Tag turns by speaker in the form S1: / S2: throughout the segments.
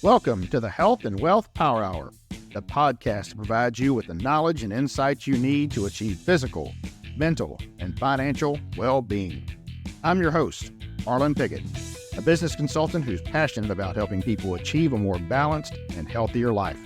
S1: Welcome to the Health and Wealth Power Hour, the podcast that provides you with the knowledge and insights you need to achieve physical, mental, and financial well-being. I'm your host, Arlen Pickett, a business consultant who's passionate about helping people achieve a more balanced and healthier life.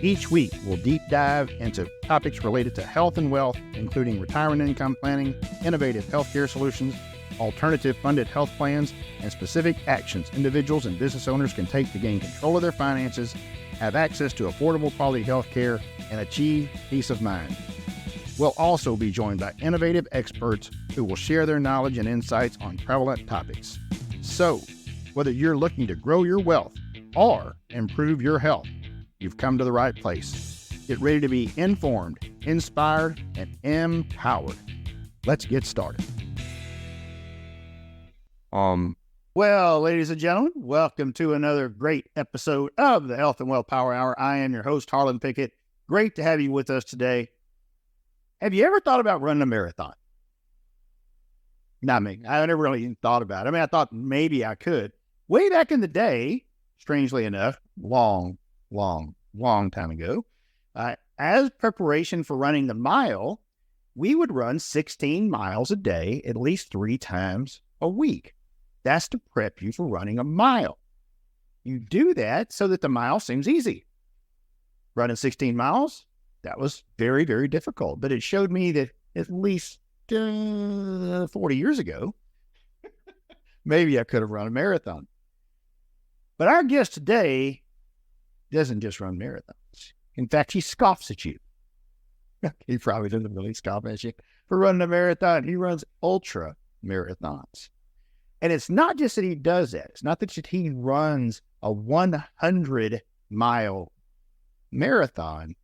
S1: Each week, we'll deep dive into topics related to health and wealth, including retirement income planning, innovative healthcare solutions, alternative funded health plans, and specific actions individuals and business owners can take to gain control of their finances, have access to affordable quality health care, and achieve peace of mind. We'll also be joined by innovative experts who will share their knowledge and insights on prevalent topics. So, whether you're looking to grow your wealth or improve your health, you've come to the right place. Get ready to be informed, inspired, and empowered. Let's get started. Well, ladies and gentlemen, welcome to another great episode of the Health and Wealth Power Hour. I am your host, Arlen Pickett. Great to have you with us today. Have you ever thought about running a marathon? Not me. I never really even thought about it. I mean, I thought maybe I could. Way back in the day, strangely enough, long time ago, as preparation for running the mile, we would run 16 miles a day, at least 3 times a week. That's to prep you for running a mile. You do that so that the mile seems easy. Running 16 miles, that was very, very difficult. But it showed me that at least 40 years ago, maybe I could have run a marathon. But our guest today doesn't just run marathons. In fact, he scoffs at you. He probably doesn't really scoff at you for running a marathon. He runs ultra marathons. And it's not just that he does that. It's not that he runs a 100-mile marathon.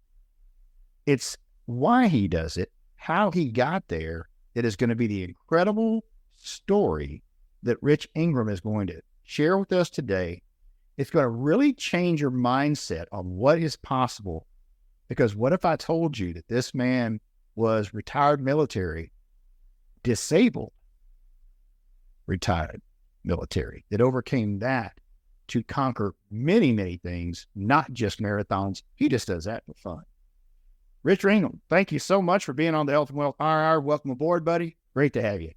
S1: It's why he does it, how he got there, that is going to be the incredible story that Rich Ingram is going to share with us today. It's going to really change your mindset on what is possible. Because what if I told you that this man was retired military, disabled, retired military, that overcame that to conquer many, many things, not just marathons. He just does that for fun. Rich Ingram, thank you so much for being on the Health and Wealth Power Hour. Welcome aboard, buddy. Great to have you.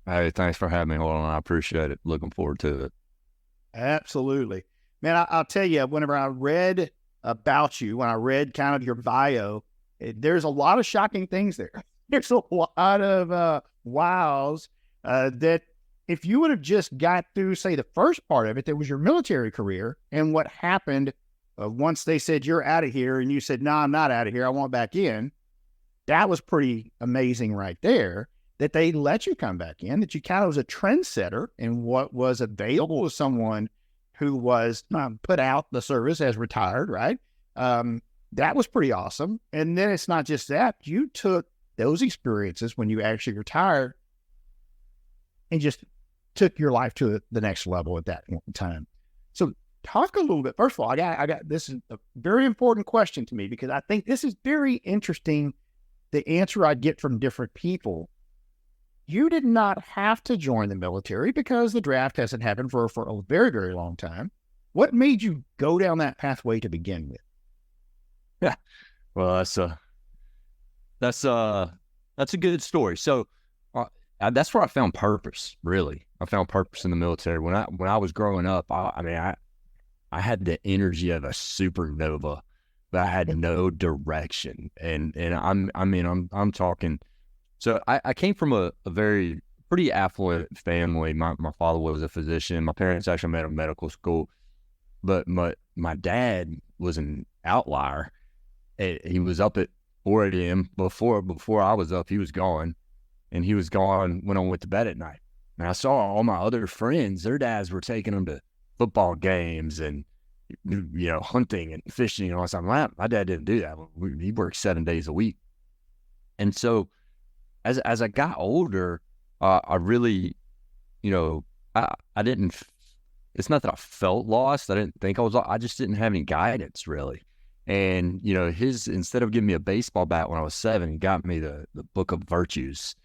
S2: Hey, thanks for having me, Holden. I appreciate it. Looking forward to it.
S1: Absolutely. Man, I'll tell you, whenever I read about you, when I read kind of your bio, there's a lot of shocking things there. There's a lot of wows that if you would have just got through, say, the first part of it, that was your military career, and what happened once they said, you're out of here, and you said, no, I'm not out of here, I want back in, that was pretty amazing right there, that they let you come back in, that you kind of was a trendsetter in what was available to someone who was put out the service as retired, right? That was pretty awesome. And then it's not just that. You took those experiences when you actually retired and just took your life to the next level at that time. So talk a little bit. First of all, I got this is a very important question to me, because I think this is very interesting, the answer I get from different people. You did not have to join the military because the draft hasn't happened for a very, very long time. What made you go down that pathway to begin with?
S2: Yeah, well, that's a good story. So that's where I found purpose. Really, I found purpose in the military. When I was growing up, I had the energy of a supernova, but I had no direction. And I'm talking. So I came from a very pretty affluent family. My father was a physician. My parents actually met in medical school, but my dad was an outlier. He was up at 4 a.m. before I was up. He was gone, and he was gone when I went to bed at night. And I saw all my other friends; their dads were taking them to football games and hunting and fishing and all that stuff. My dad didn't do that. He worked 7 days a week, and so. As I got older, I really, I didn't, it's not that I felt lost. I didn't think I was lost. I just didn't have any guidance, really. And, instead of giving me a baseball bat when I was 7, he got me the Book of Virtues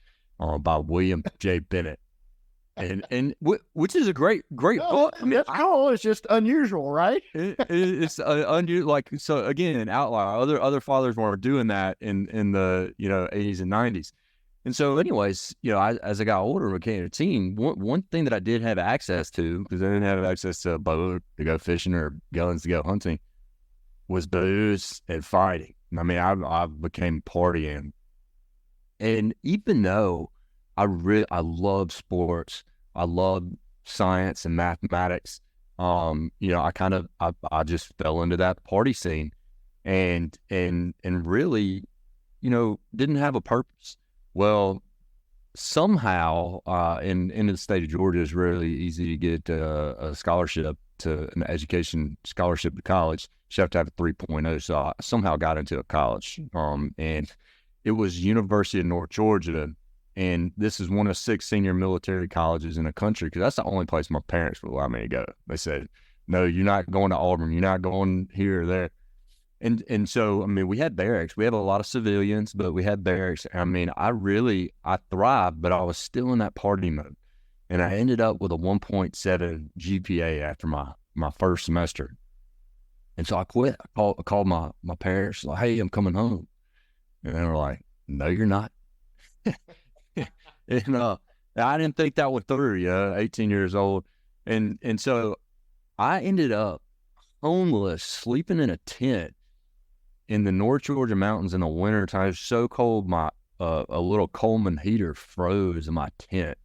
S2: by William J. Bennett. which is a great book. I mean,
S1: alcohol is just unusual, right?
S2: It's unusual. Like, so again, an outlier. Other fathers weren't doing that in the 80s and 90s. And so, anyways, as I got older and became a teen, one thing that I did have access to, because I didn't have access to a boat to go fishing or guns to go hunting, was booze and fighting. I mean, I became partying, and even though I love sports, I love science and mathematics. I just fell into that party scene, and really, didn't have a purpose. Well, somehow, in the state of Georgia, it's really easy to get a scholarship to an education scholarship to college. You have to have a 3.0. So I somehow got into a college, and it was University of North Georgia. And this is one of 6 senior military colleges in the country, because that's the only place my parents would allow me to go. They said, no, you're not going to Auburn. You're not going here or there. And so, I mean, we had barracks. We have a lot of civilians, but we had barracks. I mean, I thrived, but I was still in that party mode. And I ended up with a 1.7 GPA after my first semester. And so I quit. I called my parents, like, hey, I'm coming home. And they were like, no, you're not. And I didn't think that one through, 18 years old. And so I ended up homeless, sleeping in a tent in the North Georgia mountains in the wintertime. It was so cold, a little Coleman heater froze in my tent.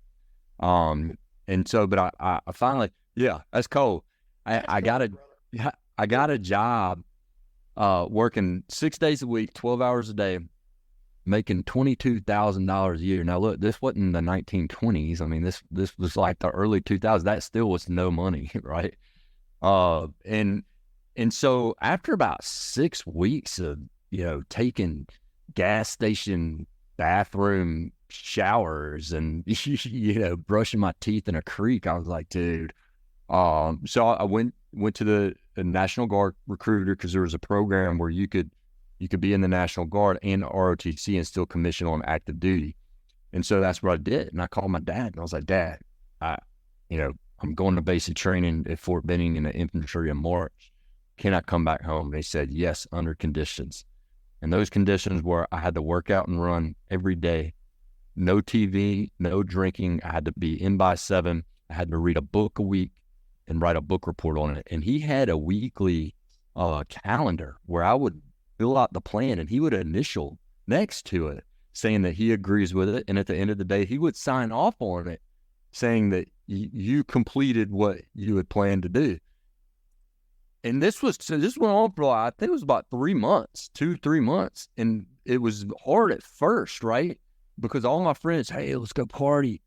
S2: And so, but I finally, that's cold. I got a job, working 6 days a week, 12 hours a day, making $22,000 a year. Now look, this wasn't in the 1920s. I mean, this was like the early 2000s. That still was no money, right? And so after about 6 weeks of, taking gas station bathroom showers and, brushing my teeth in a creek, I was like, dude. So I went to the National Guard recruiter, because there was a program where you could be in the National Guard and ROTC and still commission on active duty. And so that's what I did. And I called my dad, and I was like, Dad, I'm going to basic training at Fort Benning in the infantry in March. Can I come back home? And they said, yes, under conditions. And those conditions were I had to work out and run every day, no TV, no drinking. I had to be in by 7. I had to read a book a week and write a book report on it. And he had a weekly calendar where I would fill out the plan, and he would initial next to it saying that he agrees with it. And at the end of the day, he would sign off on it saying that you completed what you had planned to do. And this went on for, I think it was about 3 months, 2-3 months. And it was hard at first, right? Because all my friends, hey, let's go party.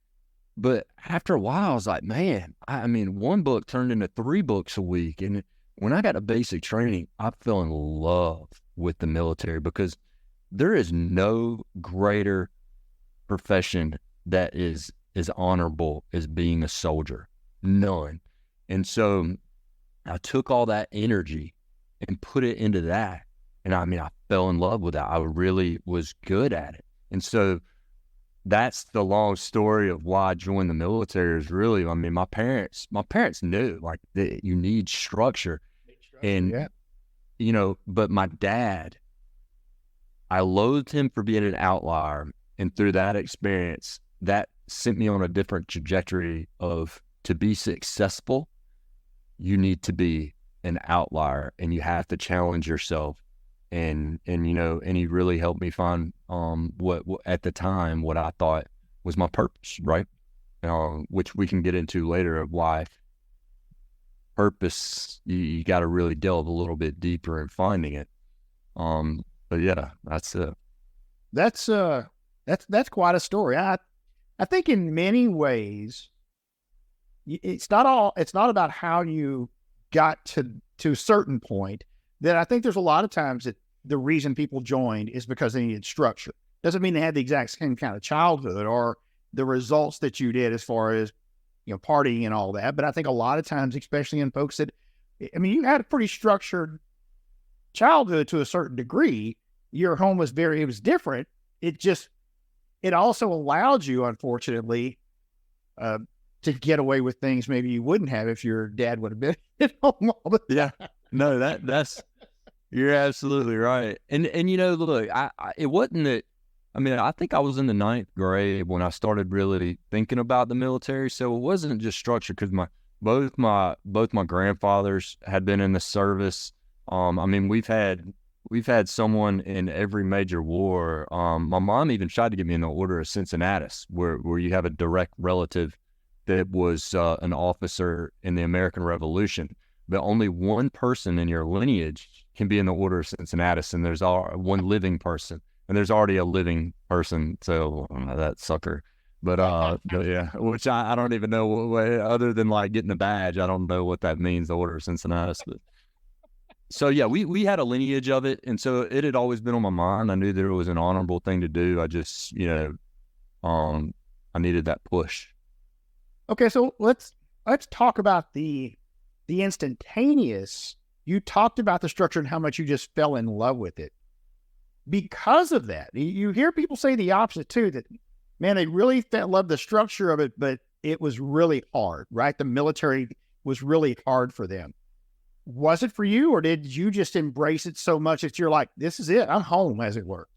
S2: But after a while, I was like, man, I mean, 1 book turned into 3 books a week. And when I got a basic training, I fell in love with the military, because there is no greater profession that is as honorable as being a soldier. None. And so I took all that energy and put it into that. And I mean, I fell in love with that. I really was good at it. And so that's the long story of why I joined the military. Is really, I mean, my parents knew, like, that you need structure. And, but my dad, I loathed him for being an outlier. And through that experience, that sent me on a different trajectory of, to be successful, you need to be an outlier, and you have to challenge yourself. And he really helped me find, what at the time, what I thought was my purpose, right? Which we can get into later, of why purpose, you got to really delve a little bit deeper in finding it. But yeah, that's it.
S1: That's quite a story. I think in many ways, it's not about how you got to a certain point. That I think there's a lot of times that the reason people joined is because they needed structure. Doesn't mean they had the exact same kind of childhood or the results that you did as far as, partying and all that. But I think a lot of times, especially in folks that, I mean, you had a pretty structured childhood to a certain degree. Your home was it was different. It also allowed you, unfortunately, to get away with things maybe you wouldn't have if your dad would have been at home all the time.
S2: Yeah. No, that's you're absolutely right. And look, it wasn't that. I mean, I think I was in the 9th grade when I started really thinking about the military. So it wasn't just structure because both my grandfathers had been in the service. I mean, we've had someone in every major war. My mom even tried to get me in the Order of Cincinnatus, where you have a direct relative that was an officer in the American Revolution. But only one person in your lineage can be in the Order of Cincinnatus, and there's one living person, and there's already a living person. So that sucker. But yeah, which I don't even know what way, other than like getting a badge. I don't know what that means, the Order of Cincinnatus. But so yeah, we had a lineage of it, and so it had always been on my mind. I knew that it was an honorable thing to do. I just I needed that push.
S1: Okay, so let's talk about the instantaneous. You talked about the structure and how much you just fell in love with it. Because of that, you hear people say the opposite too, that, man, they really loved the structure of it, but it was really hard, right? The military was really hard for them. Was it for you, or did you just embrace it so much that you're like, this is it, I'm home, as it were?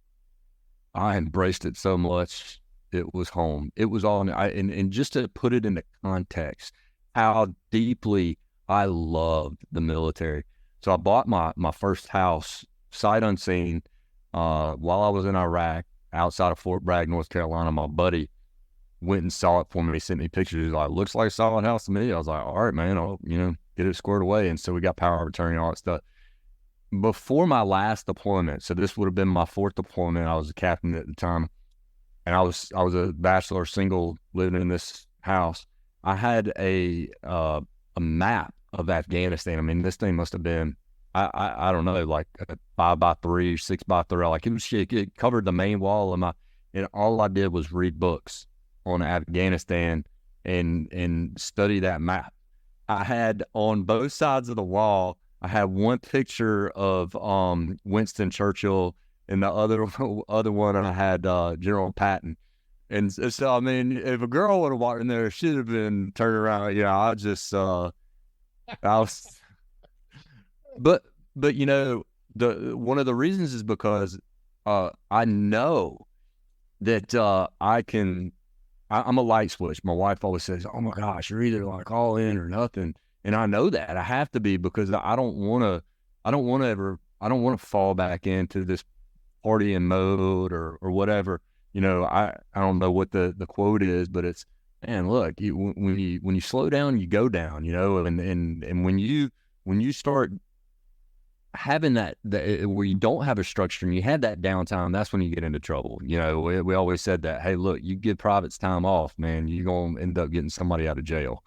S2: I embraced it so much. It was home. It was all, and just to put it into context, how deeply I loved the military. So I bought my first house, sight unseen, while I was in Iraq, outside of Fort Bragg, North Carolina. My buddy went and saw it for me. He sent me pictures. He was like, looks like a solid house to me. I was like, all right, man, I'll, get it squared away. And so we got power of attorney and all that stuff. Before my last deployment, so this would have been my 4th deployment. I was a captain at the time, and I was a bachelor single living in this house. I had a map of Afghanistan. I mean, this thing must have been, I don't know, like a 5x3, 6x3. Like it covered the main wall of and all I did was read books on Afghanistan and study that map. I had on both sides of the wall, I had one picture of Winston Churchill, and the other one I had General Patton. And so, I mean, if a girl would have walked in there, she'd have been turned around. I just, I was, but one of the reasons is because I know that I'm a light switch. My wife always says, oh my gosh, you're either like all in or nothing. And I know that I have to be, because I don't want to fall back into this partying mode or whatever. I don't know what the quote is, but it's, man, look, when you slow down, you go down, and when you start having that where you don't have a structure and you had that downtime, that's when you get into trouble. We always said that, hey, look, you give privates time off, man, you're going to end up getting somebody out of jail,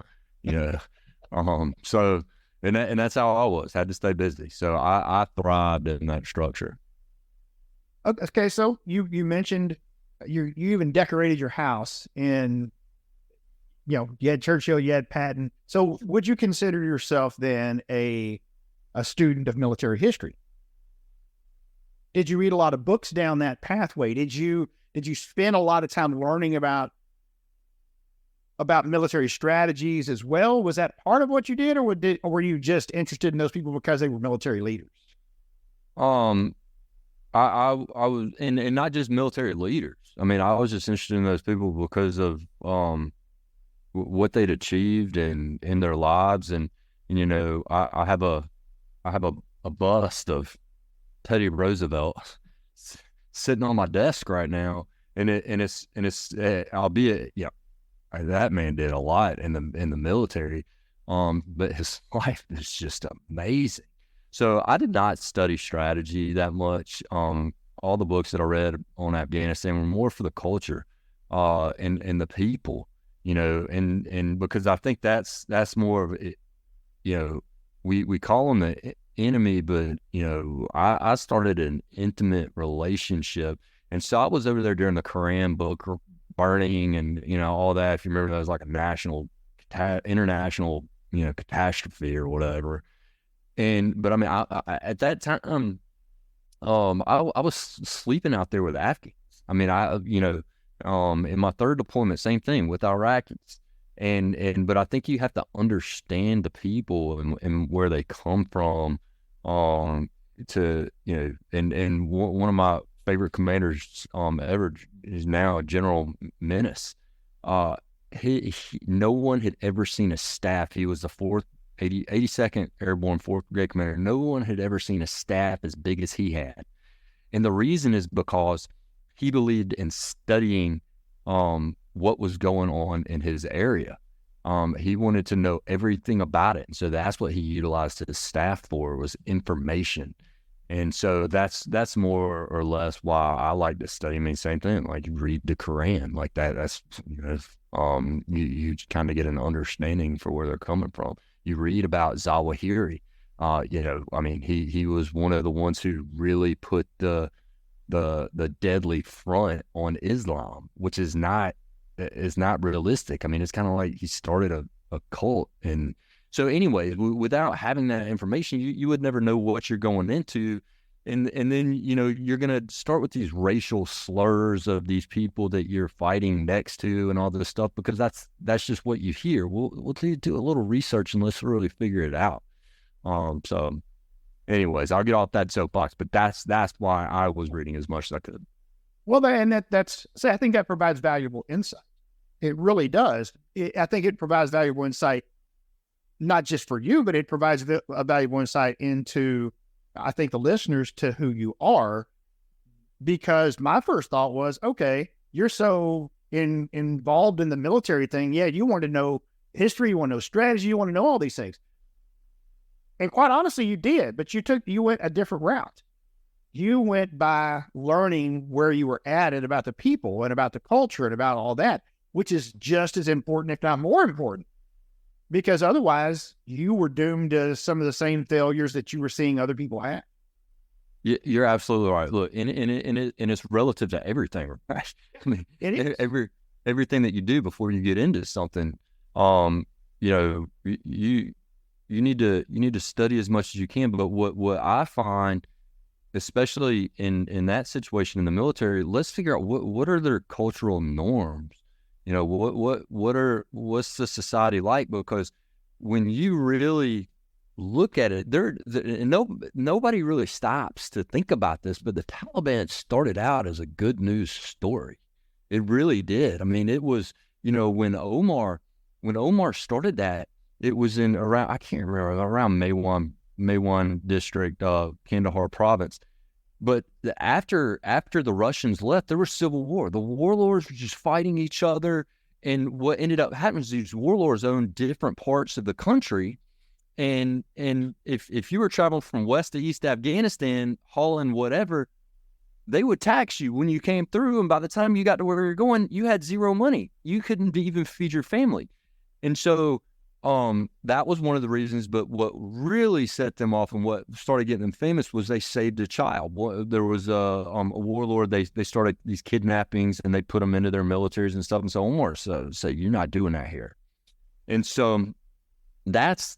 S2: so, and that's how I was, had to stay busy. So I thrived in that structure.
S1: Okay. So you mentioned you even decorated your house, and, you had Churchill, you had Patton. So would you consider yourself then a student of military history? Did you read a lot of books down that pathway? Did you spend a lot of time learning about military strategies as well? Was that part of what you did, or were you just interested in those people because they were military leaders?
S2: I was, and not just military leaders. I mean, I was just interested in those people because of what they'd achieved in their lives, and I have a bust of Teddy Roosevelt sitting on my desk right now, and it's albeit, that man did a lot in the military, but his life is just amazing. So I did not study strategy that much. All the books that I read on Afghanistan were more for the culture, and the people, and because I think that's more of it. We call them the enemy, but I started an intimate relationship, and so I was over there during the Quran book burning and all that. If you remember, that was like a national, international, catastrophe or whatever. But I mean, I at that time, I was sleeping out there with Afghans. I mean, in my 3rd deployment, same thing with Iraqis. But I think you have to understand the people and where they come from, to, and one of my favorite commanders ever is now General Menace. No one had ever seen a staff. He was the 82nd Airborne 4th Brigade Commander. No one had ever seen a staff as big as he had. And the reason is because he believed in studying what was going on in his area. He wanted to know everything about it. And so that's what he utilized his staff for, was information. And so that's more or less why I like to study. I mean, same thing, like you read the Quran like that. That's, you kind of get an understanding for where they're coming from. You read about Zawahiri. He was one of the ones who really put the deadly front on Islam, which is not realistic. I mean, it's kind of like he started a cult. And so anyways, without having that information, you would never know what you're going into. And then, you're going to start with these racial slurs of these people that you're fighting next to and all this stuff, because that's just what you hear. We'll do a little research and let's really figure it out. So anyways, I'll get off that soapbox, but that's why I was reading as much as I could.
S1: Well, I think that provides valuable insight. It really does. I think it provides valuable insight, not just for you, but it provides a valuable insight into, I think, the listeners, to who you are. Because my first thought was, okay, you're so involved in the military thing. Yeah, you want to know history, you want to know strategy, you want to know all these things. And quite honestly, you did, but you went a different route. You went by learning where you were at and about the people and about the culture and about all that, which is just as important, if not more important, because otherwise you were doomed to some of the same failures that you were seeing other people have.
S2: You're absolutely right. Look, and it's relative to everything, right? I mean, it is. Everything that you do before you get into something, you need to study as much as you can. But what I find, especially in that situation in the military, let's figure out what are their cultural norms. What's the society like? Because when you really look at it, nobody really stops to think about this, but the Taliban started out as a good news story. It really did. I mean, it was, when Omar started that, it was in around, I can't remember, around Maiwan district, Kandahar province. But after the Russians left, there was civil war. The warlords were just fighting each other. And what ended up happening is these warlords owned different parts of the country. And if you were traveling from west to east Afghanistan, hauling whatever, they would tax you when you came through. And by the time you got to where you're going, you had zero money. You couldn't even feed your family. And so that was one of the reasons. But what really set them off and what started getting them famous was they saved a child. There was a warlord. They started these kidnappings and they put them into their militaries and stuff and so on. So you're not doing that here. And so that's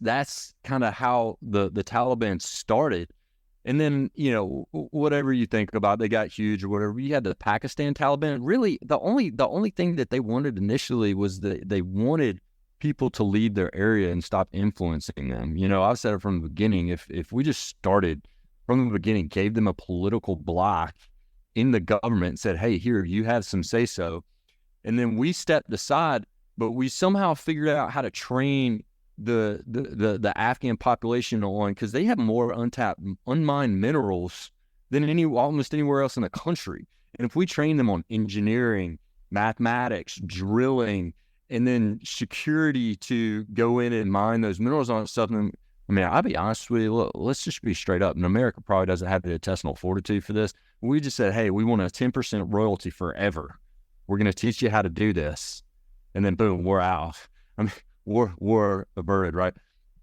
S2: kind of how the Taliban started. And then, whatever you think about, they got huge or whatever. You had the Pakistan Taliban. Really, the only thing that they wanted initially was that they wanted people to leave their area and stop influencing them. I've said it from the beginning, if we just started from the beginning, gave them a political block in the government and said, hey, here, you have some say-so, and then we stepped aside, but we somehow figured out how to train the Afghan population on, because they have more unmined minerals than almost anywhere else in the country. And if we train them on engineering, mathematics, drilling, and then security to go in and mine those minerals on something. I mean, I'll be honest with you, look, let's just be straight up. And America probably doesn't have the intestinal fortitude for this. We just said, hey, we want a 10% royalty forever. We're going to teach you how to do this. And then boom, we're out. I mean, we're averted, right?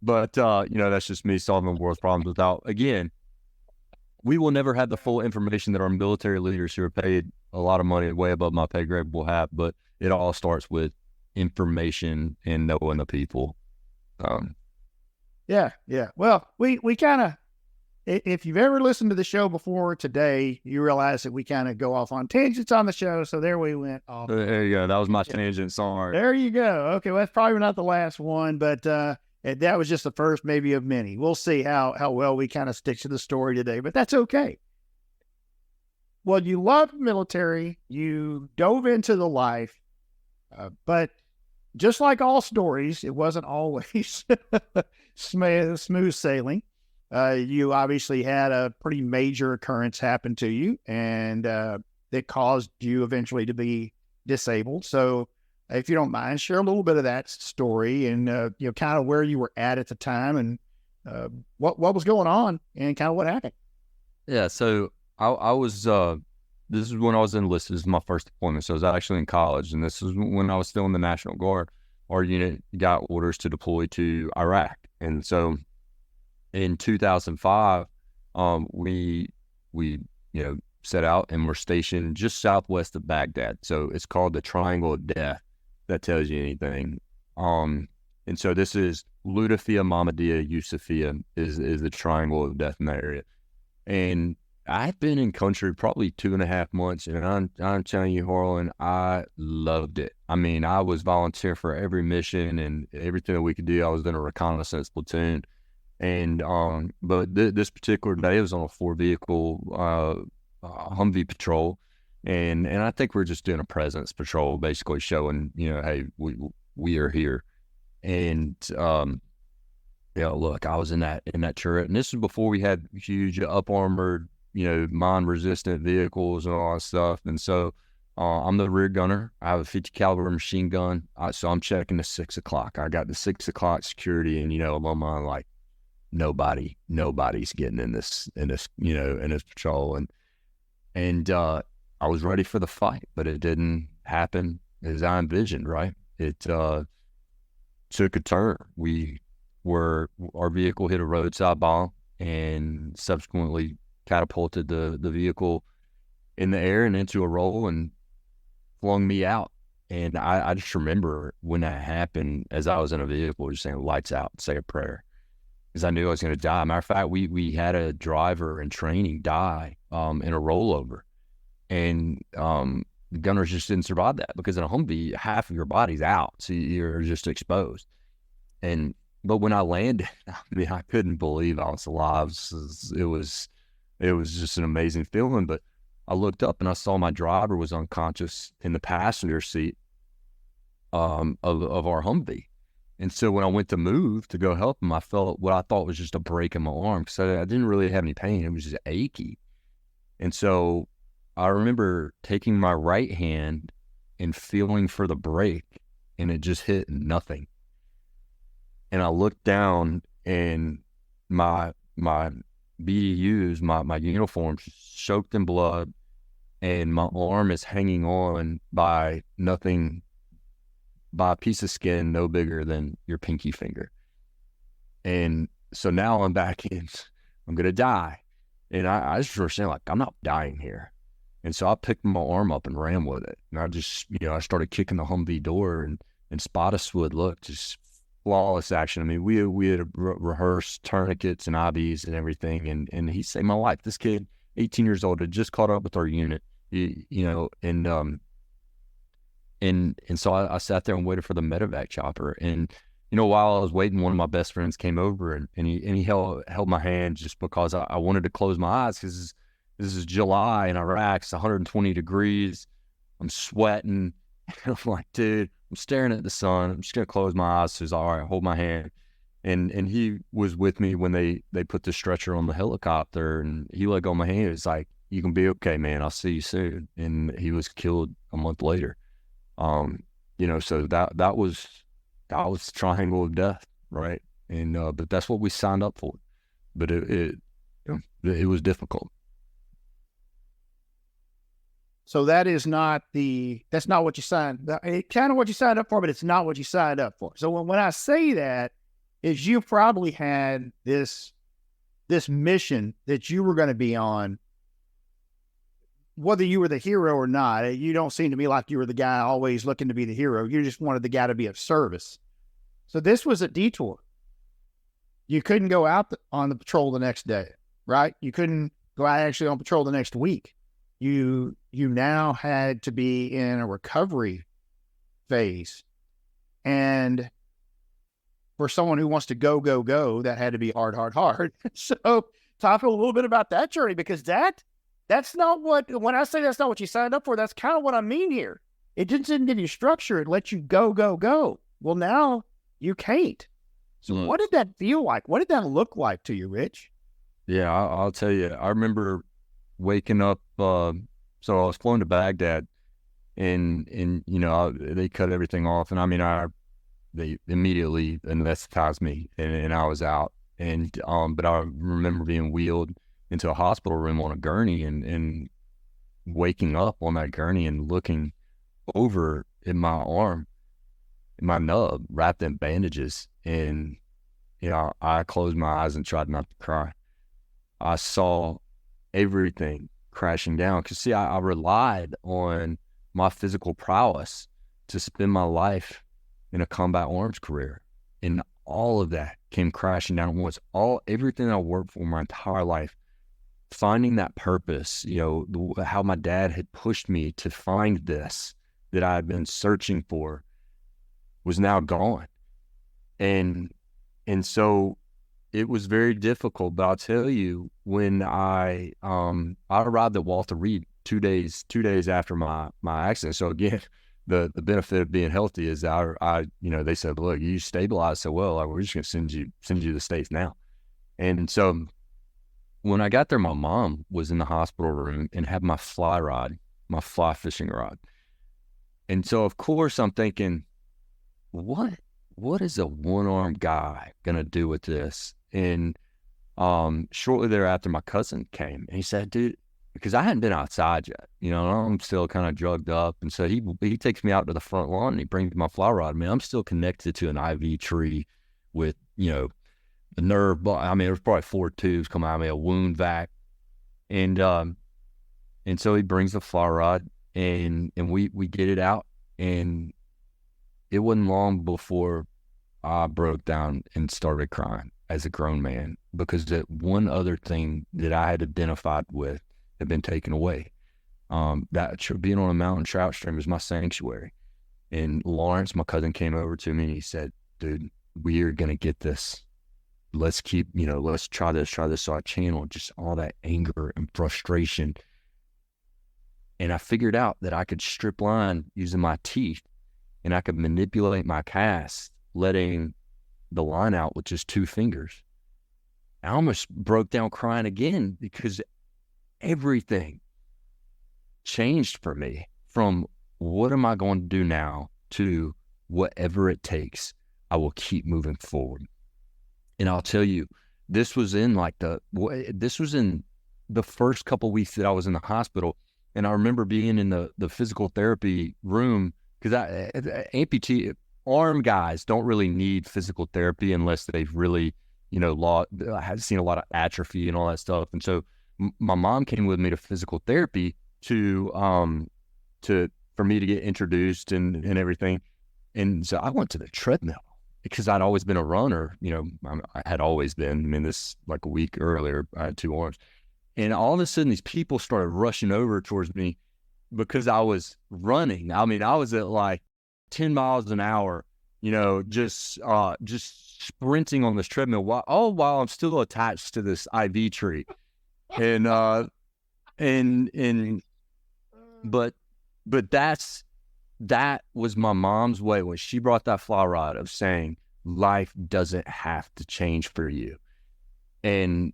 S2: But, that's just me solving the world's problems without, again, we will never have the full information that our military leaders who are paid a lot of money way above my pay grade will have. But it all starts with information and knowing the people.
S1: Yeah. Well, we kind of If you've ever listened to the show before today, you realize that we kind of go off on tangents on the show. So there we went off.
S2: There you go. That was my tangent. Sorry.
S1: There you go. Okay, well, that's probably not the last one, but that was just the first maybe of many. We'll see how well we kind of stick to the story today, but that's okay. Well, you loved military. You dove into the life, but just like all stories, it wasn't always smooth sailing. You obviously had a pretty major occurrence happen to you, and that caused you eventually to be disabled. So if you don't mind, share a little bit of that story and, kind of where you were at the time and what was going on and kind of what happened.
S2: Yeah. So I was, this is when I was enlisted. This is my first deployment. So I was actually in college, and this is when I was still in the National Guard. Our unit got orders to deploy to Iraq. And so in 2005, we set out and were stationed just southwest of Baghdad. So it's called the Triangle of Death. That tells you anything. And so this is Lutafia, Mahmadiyya, Yusufia is the Triangle of Death in that area. And I've been in country probably 2.5 months, and I'm telling you, Harlan, I loved it. I mean, I was volunteer for every mission and everything that we could do. I was in a reconnaissance platoon. And but this particular day, it was on a 4-vehicle Humvee patrol, and I think we're just doing a presence patrol, basically showing, hey, we are here. And look, I was in that turret, and this is before we had huge up armored, mine resistant vehicles and all that stuff. And so I'm the rear gunner. I have a 50 caliber machine gun, so I'm checking the 6 o'clock. I got the 6 o'clock security, and in my mind, like, nobody's getting in this patrol. And I was ready for the fight, but it didn't happen as I envisioned, right? It took a turn. Our vehicle hit a roadside bomb and subsequently catapulted the vehicle in the air and into a roll and flung me out. And I just remember when that happened, as I was in a vehicle, just saying, lights out, say a prayer. Because I knew I was going to die. Matter of fact, we had a driver in training die in a rollover. And the gunners just didn't survive that, because in a Humvee, half of your body's out. So you're just exposed. But when I landed, I mean, I couldn't believe I was alive. It was just an amazing feeling. But I looked up and I saw my driver was unconscious in the passenger seat of our Humvee. And so when I went to move to go help him, I felt what I thought was just a break in my arm, because I didn't really have any pain. It was just achy. And so I remember taking my right hand and feeling for the brake, and it just hit nothing. And I looked down, and my BDUs, my uniform's soaked in blood, and my arm is hanging on by nothing, by a piece of skin no bigger than your pinky finger. And so now I'm back in, I'm going to die. And I just remember saying, like, I'm not dying here. And so I picked my arm up and ran with it. And I just, I started kicking the Humvee door, and Spottis would look, just flawless action. I mean, we had rehearsed tourniquets and IVs and everything. And he saved my life. This kid, 18 years old, had just caught up with our unit, and so I sat there and waited for the medevac chopper. And, while I was waiting, one of my best friends came over and he held my hand, just because I wanted to close my eyes, because this is July in Iraq. It's 120 degrees. I'm sweating. I'm like, dude, I'm staring at the sun. I'm just going to close my eyes. So he's all right, hold my hand. And he was with me when they put the stretcher on the helicopter, and he let go of my hand. It's like, you can be okay, man. I'll see you soon. And he was killed a month later. So that was the Triangle of Death, right? And but that's what we signed up for. But it was difficult.
S1: So that's not what you signed. It's kind of what you signed up for, but it's not what you signed up for. So when I say that, is you probably had this mission that you were going to be on, whether you were the hero or not. You don't seem to me like you were the guy always looking to be the hero. You just wanted the guy to be of service. So this was a detour. You couldn't go out on the patrol the next day. right? You couldn't go out actually on patrol the next week. You now had to be in a recovery phase. And for someone who wants to go, that had to be hard. So talk a little bit about that journey, because that's not what, when I say that's not what you signed up for, that's kind of what I mean here. It didn't give you structure. It let you go. Well, now you can't. So what did that feel like? What did that look like to you, Rich?
S2: Yeah, I'll tell you. I remember waking up. So I was flown to Baghdad, and they cut everything off, and I mean, they immediately anesthetized me, and I was out. And but I remember being wheeled into a hospital room on a gurney, and waking up on that gurney and looking over in my arm, in my nub, wrapped in bandages, and I closed my eyes and tried not to cry. I saw everything crashing down, because see, I relied on my physical prowess to spend my life in a combat arms career, and all of that came crashing down once. Everything I worked for my entire life, finding that purpose, how my dad had pushed me to find this that I had been searching for, was now gone. And so it was very difficult. But I'll tell you, when I arrived at Walter Reed 2 days after my accident. So again, the benefit of being healthy is I they said, look, you stabilized so well, like, we're just gonna send you to the States now. And so when I got there, my mom was in the hospital room and had my fly fishing rod. And so, of course, I'm thinking, what is a one-armed guy gonna do with this? And shortly thereafter, my cousin came, and he said, dude, because I hadn't been outside yet, I'm still kind of drugged up. And so he takes me out to the front lawn, and he brings my fly rod. I mean, I'm still connected to an IV tree with, the nerve. I mean, there's probably 4 tubes coming out of me, a wound vac. And so he brings the fly rod, and we get it out, and it wasn't long before I broke down and started crying as a grown man, because that one other thing that I had identified with had been taken away. Being on a mountain trout stream is my sanctuary. And Lawrence, my cousin, came over to me, and he said, dude, we are going to get this. Let's try this. So I channeled just all that anger and frustration. And I figured out that I could strip line using my teeth, and I could manipulate my cast, letting the line out with just 2 fingers. I almost broke down crying again, because everything changed for me from what am I going to do now to whatever it takes, I will keep moving forward. And I'll tell you, this was in the first couple weeks that I was in the hospital. And I remember being in the physical therapy room, because amputee arm guys don't really need physical therapy unless they've really, I had seen a lot of atrophy and all that stuff. And so my mom came with me to physical therapy for me to get introduced and everything. And so I went to the treadmill, because I'd always been a runner. I had always been. I mean, this, like a week earlier, I had 2 arms. And all of a sudden, these people started rushing over towards me because I was running. I mean, I was at like 10 miles an hour, just sprinting on this treadmill while I'm still attached to this IV tree. But that was my mom's way when she brought that fly rod of saying, life doesn't have to change for you. And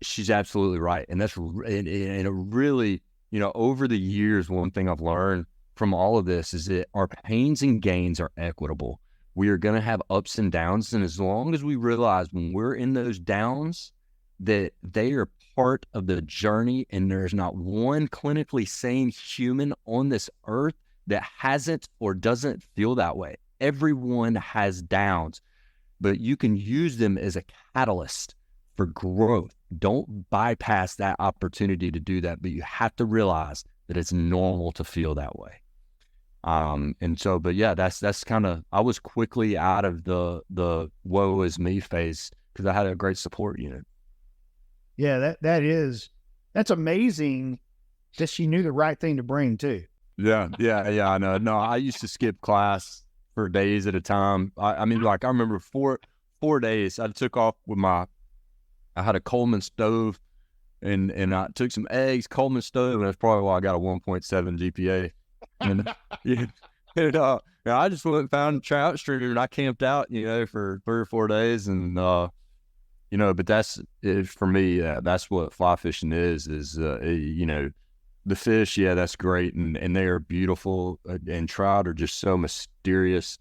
S2: she's absolutely right. And that's, and it really, over the years, one thing I've learned from all of this is that our pains and gains are equitable. We are going to have ups and downs. And as long as we realize when we're in those downs, that they are part of the journey, and there's not one clinically sane human on this earth that hasn't or doesn't feel that way. Everyone has downs, but you can use them as a catalyst for growth. Don't bypass that opportunity to do that, but you have to realize that it's normal to feel that way. And so, but yeah, that's kind of, I was quickly out of the woe is me phase, because I had a great support unit.
S1: Yeah, that's amazing that she knew the right thing to bring too.
S2: Yeah. I know. No, I used to skip class for days at a time. I mean, like I remember 4 days I took off with I had a Coleman stove and I took some eggs, Coleman stove, and that's probably why I got a 1.7 GPA. And yeah, and I just went and found a trout stream and I camped out, for 3 or 4 days. And, but that's it for me. That's what fly fishing is, the fish. Yeah, that's great. And they are beautiful, and trout are just so mysterious.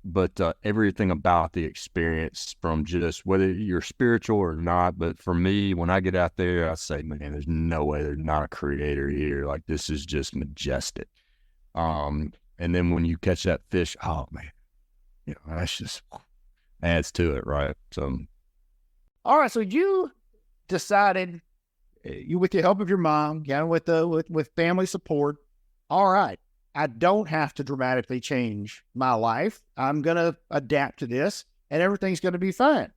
S2: But everything about the experience, from just whether you're spiritual or not. But for me, when I get out there, I say, man, there's no way there's not a creator here. Like, this is just majestic. And then when you catch that fish, oh man, that's just adds to it, right? So,
S1: all right. So you decided, you with the help of your mom, with family support. All right, I don't have to dramatically change my life. I'm going to adapt to this and everything's going to be fine.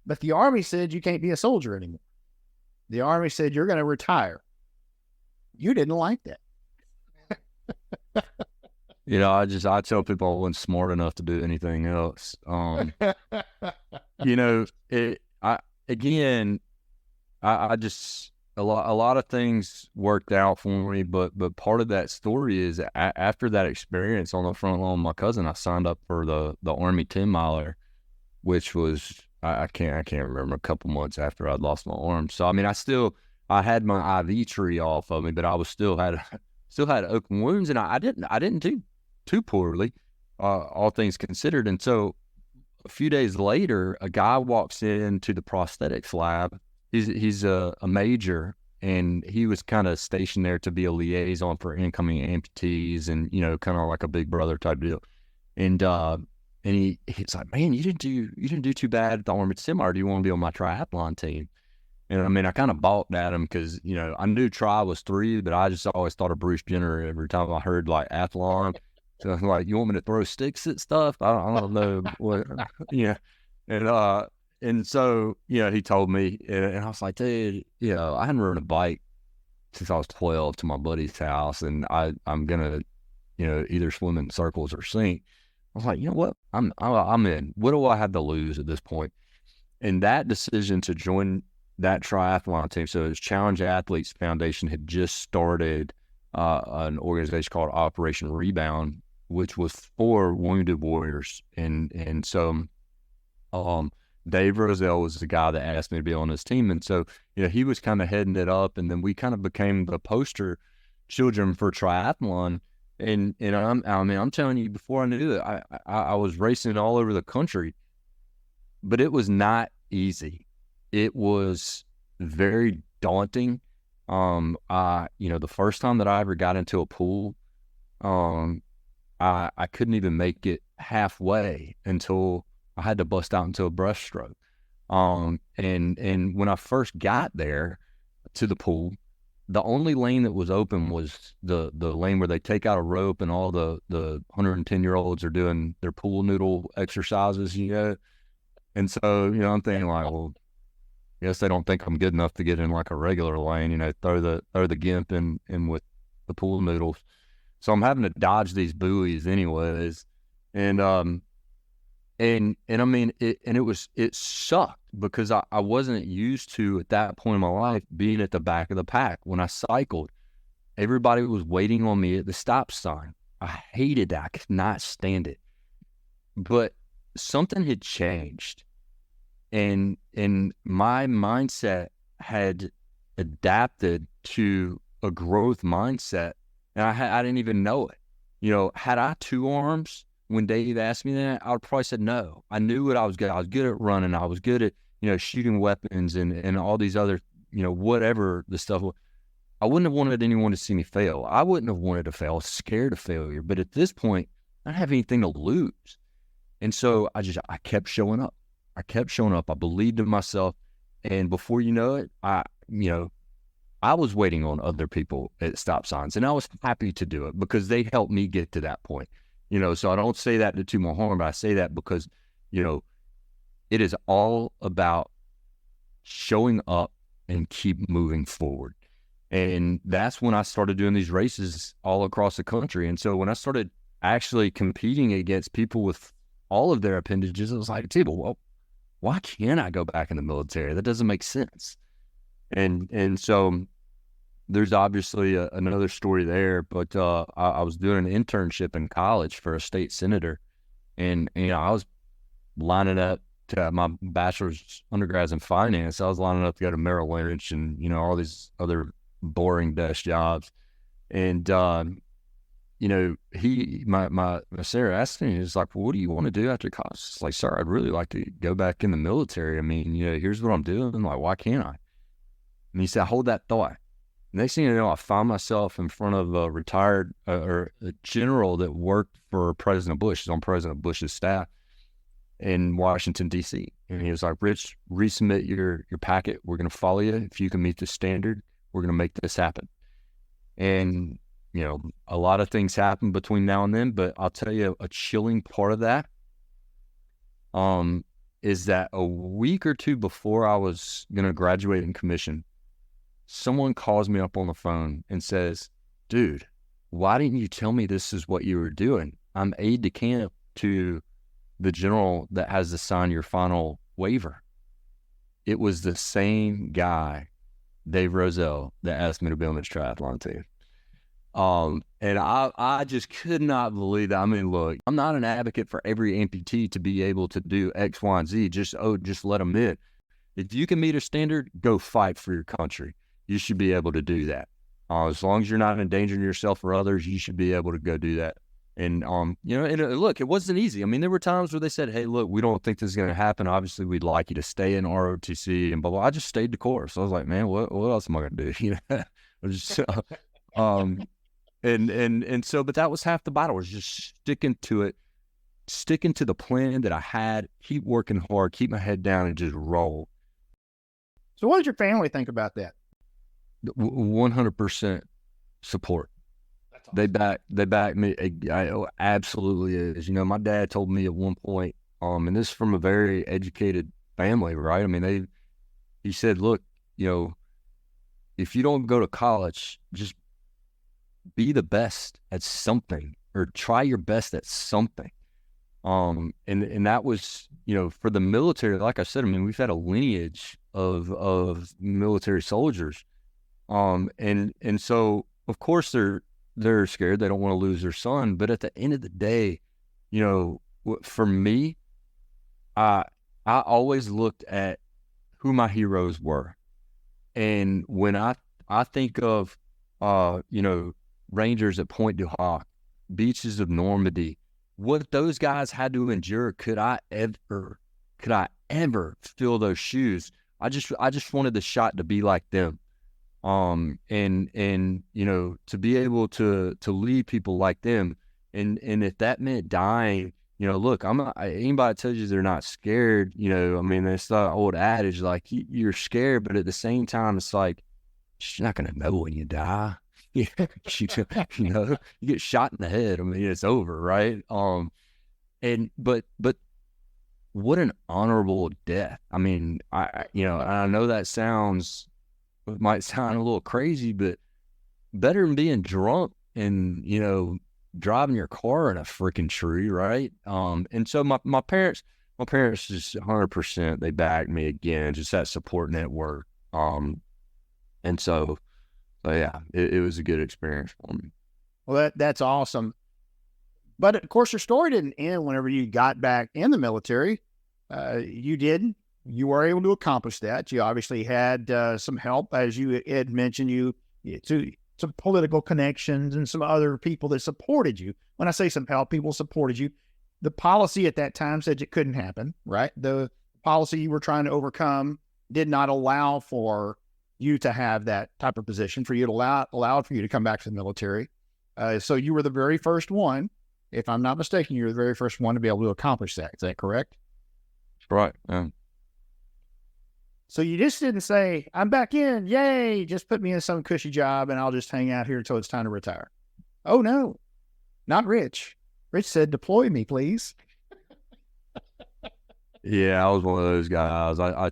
S1: But the Army said you can't be a soldier anymore. The Army said you're going to retire. You didn't like that.
S2: I tell people I wasn't smart enough to do anything else. I just, a lot of things worked out for me, but part of that story is after that experience on the front lawn of my cousin, I signed up for the Army 10-miler, which was, I can't remember, a couple months after I'd lost my arm. So, I mean, I had my IV tree off of me, but I was still had open wounds, and I didn't do too poorly, all things considered. And so a few days later, a guy walks into the prosthetics lab. He's a major, and he was kind of stationed there to be a liaison for incoming amputees, and kind of like a big brother type deal. And he's like, man, you didn't do too bad at the Army 10-miler. Do you want to be on my triathlon team? And I mean, I kind of balked at him because, I knew tri was 3, but I just always thought of Bruce Jenner every time I heard like athlon. So I'm like, you want me to throw sticks at stuff? I don't know what, yeah. And so, he told me, and I was like, dude, I hadn't ridden a bike since I was 12 to my buddy's house, and I'm going to, either swim in circles or sink. I was like, you know what? I'm in. What do I have to lose at this point? And that decision to join that triathlon team, so it's Challenge Athletes Foundation, had just started an organization called Operation Rebound, which was for wounded warriors. And so Dave Roselle was the guy that asked me to be on his team. And so, he was kind of heading it up, and then we kind of became the poster children for triathlon. And I'm telling you, before I knew it, I was racing all over the country, but it was not easy. It was very daunting. The first time that I ever got into a pool, I couldn't even make it halfway until I had to bust out into a breaststroke. And when I first got there to the pool, the only lane that was open was the lane where they take out a rope and all the 110-year-olds are doing their pool noodle exercises, And so, I'm thinking like, well, I guess they don't think I'm good enough to get in like a regular lane, throw the gimp in with the pool noodles. So I'm having to dodge these buoys anyways. And I mean, it sucked because I wasn't used to, at that point in my life, being at the back of the pack. When I cycled, everybody was waiting on me at the stop sign. I hated that. I could not stand it. But something had changed. And my mindset had adapted to a growth mindset, and I didn't even know it. Had I 2 arms when Dave asked me that, I would probably said no. I knew what I was good. I was good at running. I was good at shooting weapons and all these other whatever the stuff. I wouldn't have wanted anyone to see me fail. I wouldn't have wanted to fail. I was scared of failure. But at this point, I didn't have anything to lose, and so I kept showing up. I believed in myself. And before you know it, I was waiting on other people at stop signs, and I was happy to do it because they helped me get to that point. So I don't say that to toot my horn, but I say that because, it is all about showing up and keep moving forward. And that's when I started doing these races all across the country. And so when I started actually competing against people with all of their appendages, it was like, well, why can't I go back in the military? That doesn't make sense. And so there's obviously another story there, but I was doing an internship in college for a state senator, and I was lining up to my bachelor's undergrads in finance. I was lining up to go to Merrill Lynch and all these other boring desk jobs, and my Sarah asked me, he's like, well, what do you want to do after college? It's like, sir, I'd really like to go back in the military. I mean, here's what I'm doing. I'm like, why can't I? And he said, hold that thought. Next thing you know, I found myself in front of a retired or a general that worked for President Bush. He's on President Bush's staff in Washington, D.C. And he was like, Rich, resubmit your packet. We're going to follow you. If you can meet the standard, we're going to make this happen. And, a lot of things happen between now and then, but I'll tell you a chilling part of that is that a week or two before I was going to graduate and commission, someone calls me up on the phone and says, dude, why didn't you tell me this is what you were doing? I'm aide de camp to the general that has to sign your final waiver. It was the same guy, Dave Roselle, that asked me to be on this triathlon team. And I just could not believe that. I mean, look, I'm not an advocate for every amputee to be able to do X, Y, and Z. Just let them in. If you can meet a standard, go fight for your country. You should be able to do that. As long as you're not endangering yourself or others, you should be able to go do that. And, and look, it wasn't easy. I mean, there were times where they said, hey, look, we don't think this is going to happen. Obviously, we'd like you to stay in ROTC and blah, blah. I just stayed the course. I was like, man, what else am I going to do? But that was half the battle, was just sticking to it, sticking to the plan that I had, keep working hard, keep my head down, and just roll.
S1: So what did your family think about that?
S2: 100% support. Awesome. They back me. I absolutely is. My dad told me at one point, and this is from a very educated family, right? I mean, he said, look, if you don't go to college, just be the best at something, or try your best at something. And that was, for the military, like I said, I mean, we've had a lineage of military soldiers. And so of course they're scared. They don't want to lose their son. But at the end of the day, for me, I always looked at who my heroes were. And when I think of, Rangers at Pointe du Hoc, beaches of Normandy, what those guys had to endure, could I ever fill those shoes? I just wanted the shot to be like them. And to be able to lead people like them. And if that meant dying, look, I'm not, anybody tells you they're not scared, I mean, it's that old adage, like, you're scared, but at the same time, it's like, you're not going to know when you die. You get shot in the head. I mean, it's over, right? But what an honorable death. I mean, I know that might sound a little crazy, but better than being drunk and, driving your car in a freaking tree, right? And so my parents just 100%, they backed me again, just that support network. And so yeah, it was a good experience for me.
S1: Well, that's awesome. But of course, your story didn't end whenever you got back in the military. You were able to accomplish that. You obviously had some help, as you had mentioned, some political connections and some other people that supported you. When I say some help, people supported you. The policy at that time said it couldn't happen, right? The policy you were trying to overcome did not allow for you to have that type of position, for you to allowed for you to come back to the military. So you were the very first one, if I'm not mistaken, you were the very first one to be able to accomplish that. Is that correct?
S2: Right. Yeah.
S1: So you just didn't say, I'm back in, yay, just put me in some cushy job and I'll just hang out here until it's time to retire. Oh no, not Rich. Rich said, deploy me, please.
S2: Yeah, I was one of those guys. I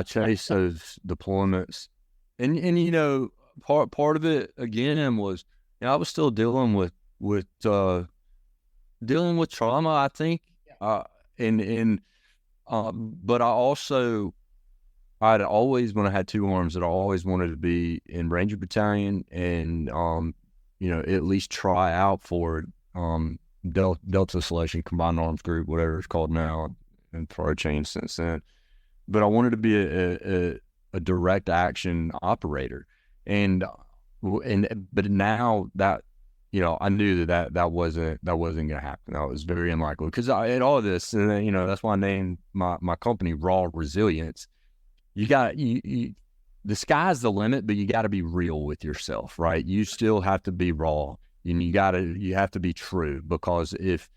S2: chase those deployments, and part of it again was, I was still with dealing with trauma. I think, and but I'd always, when I had two arms, that I always wanted to be in Ranger Battalion and at least try out for Delta Selection Combined Arms Group, whatever it's called now, and probably changed since then. But I wanted to be a direct action operator, and but now that I knew that wasn't going to happen. That was very unlikely because I had all of this, and then, that's why I named my company Raw Resilience. You got the sky's the limit, but you got to be real with yourself, right? You still have to be raw, and you have to be true, because if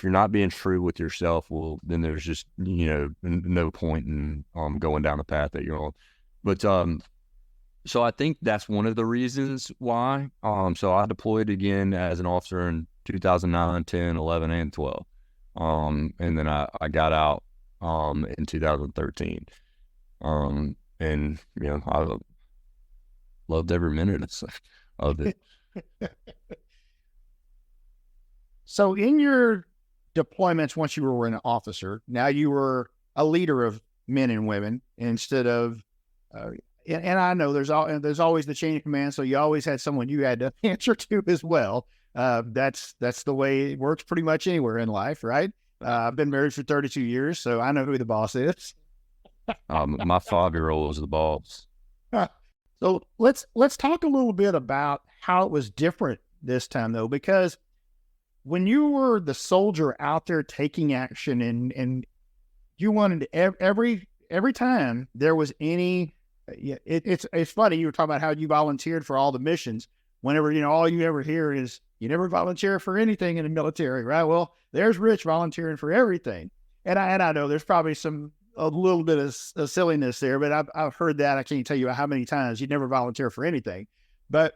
S2: you're not being true with yourself, well, then there's just no point in going down the path that you're on. But so I think that's one of the reasons why. So I deployed again as an officer in 2009, 10, 11, and 12, and then I got out in 2013. And I loved every minute of it.
S1: So in your deployments, once you were an officer, now you were a leader of men and women instead of, and I know there's always the chain of command. So you always had someone you had to answer to as well. That's the way it works pretty much anywhere in life, right? I've been married for 32 years, so I know who the boss is.
S2: My 5-year-old was the boss.
S1: So let's talk a little bit about how it was different this time, though, because when you were the soldier out there taking action, and you wanted every time there was any, it's funny, you were talking about how you volunteered for all the missions. Whenever all you ever hear is you never volunteer for anything in the military, right? Well, there's Rich volunteering for everything, and I know there's probably a little bit of silliness there, but I've heard that. I can't tell you how many times you never volunteer for anything. But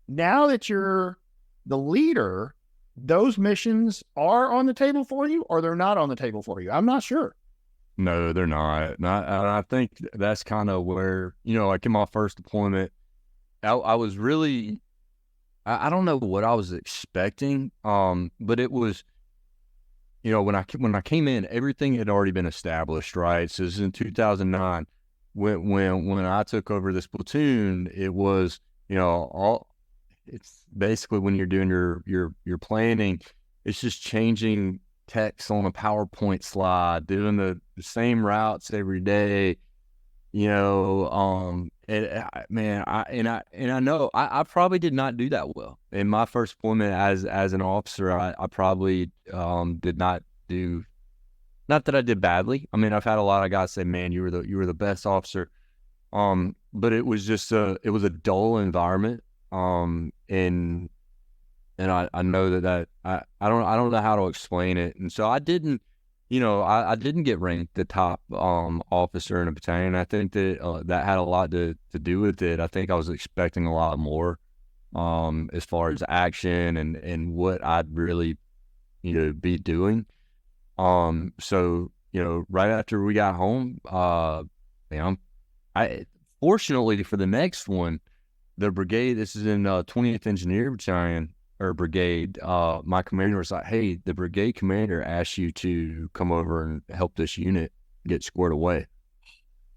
S1: now that you're the leader, those missions are on the table for you, or they're not on the table for you. I'm not sure.
S2: No, they're not. And I think that's kind of where, like in my first deployment, I was really, I don't know what I was expecting. But it was, when I came in, everything had already been established, right? So this is in 2009. When I took over this platoon, it was, it's basically when you're doing your planning, it's just changing text on a PowerPoint slide, doing the same routes every day, and I know I probably did not do that well in my first deployment as an officer. I probably did not do, not that I did badly. I mean, I've had a lot of guys say, "Man, you were the best officer," but it was just it was a dull environment, and I know that I don't know how to explain it, and so I didn't. I didn't get ranked the top officer in a battalion. I think that that had a lot to do with it. I think I was expecting a lot more as far as action and what I'd really be doing. So right after we got home, I fortunately for the next one, the brigade. This is in 20th Engineer Battalion. Or brigade, my commander was like, "Hey, the brigade commander asked you to come over and help this unit get squared away."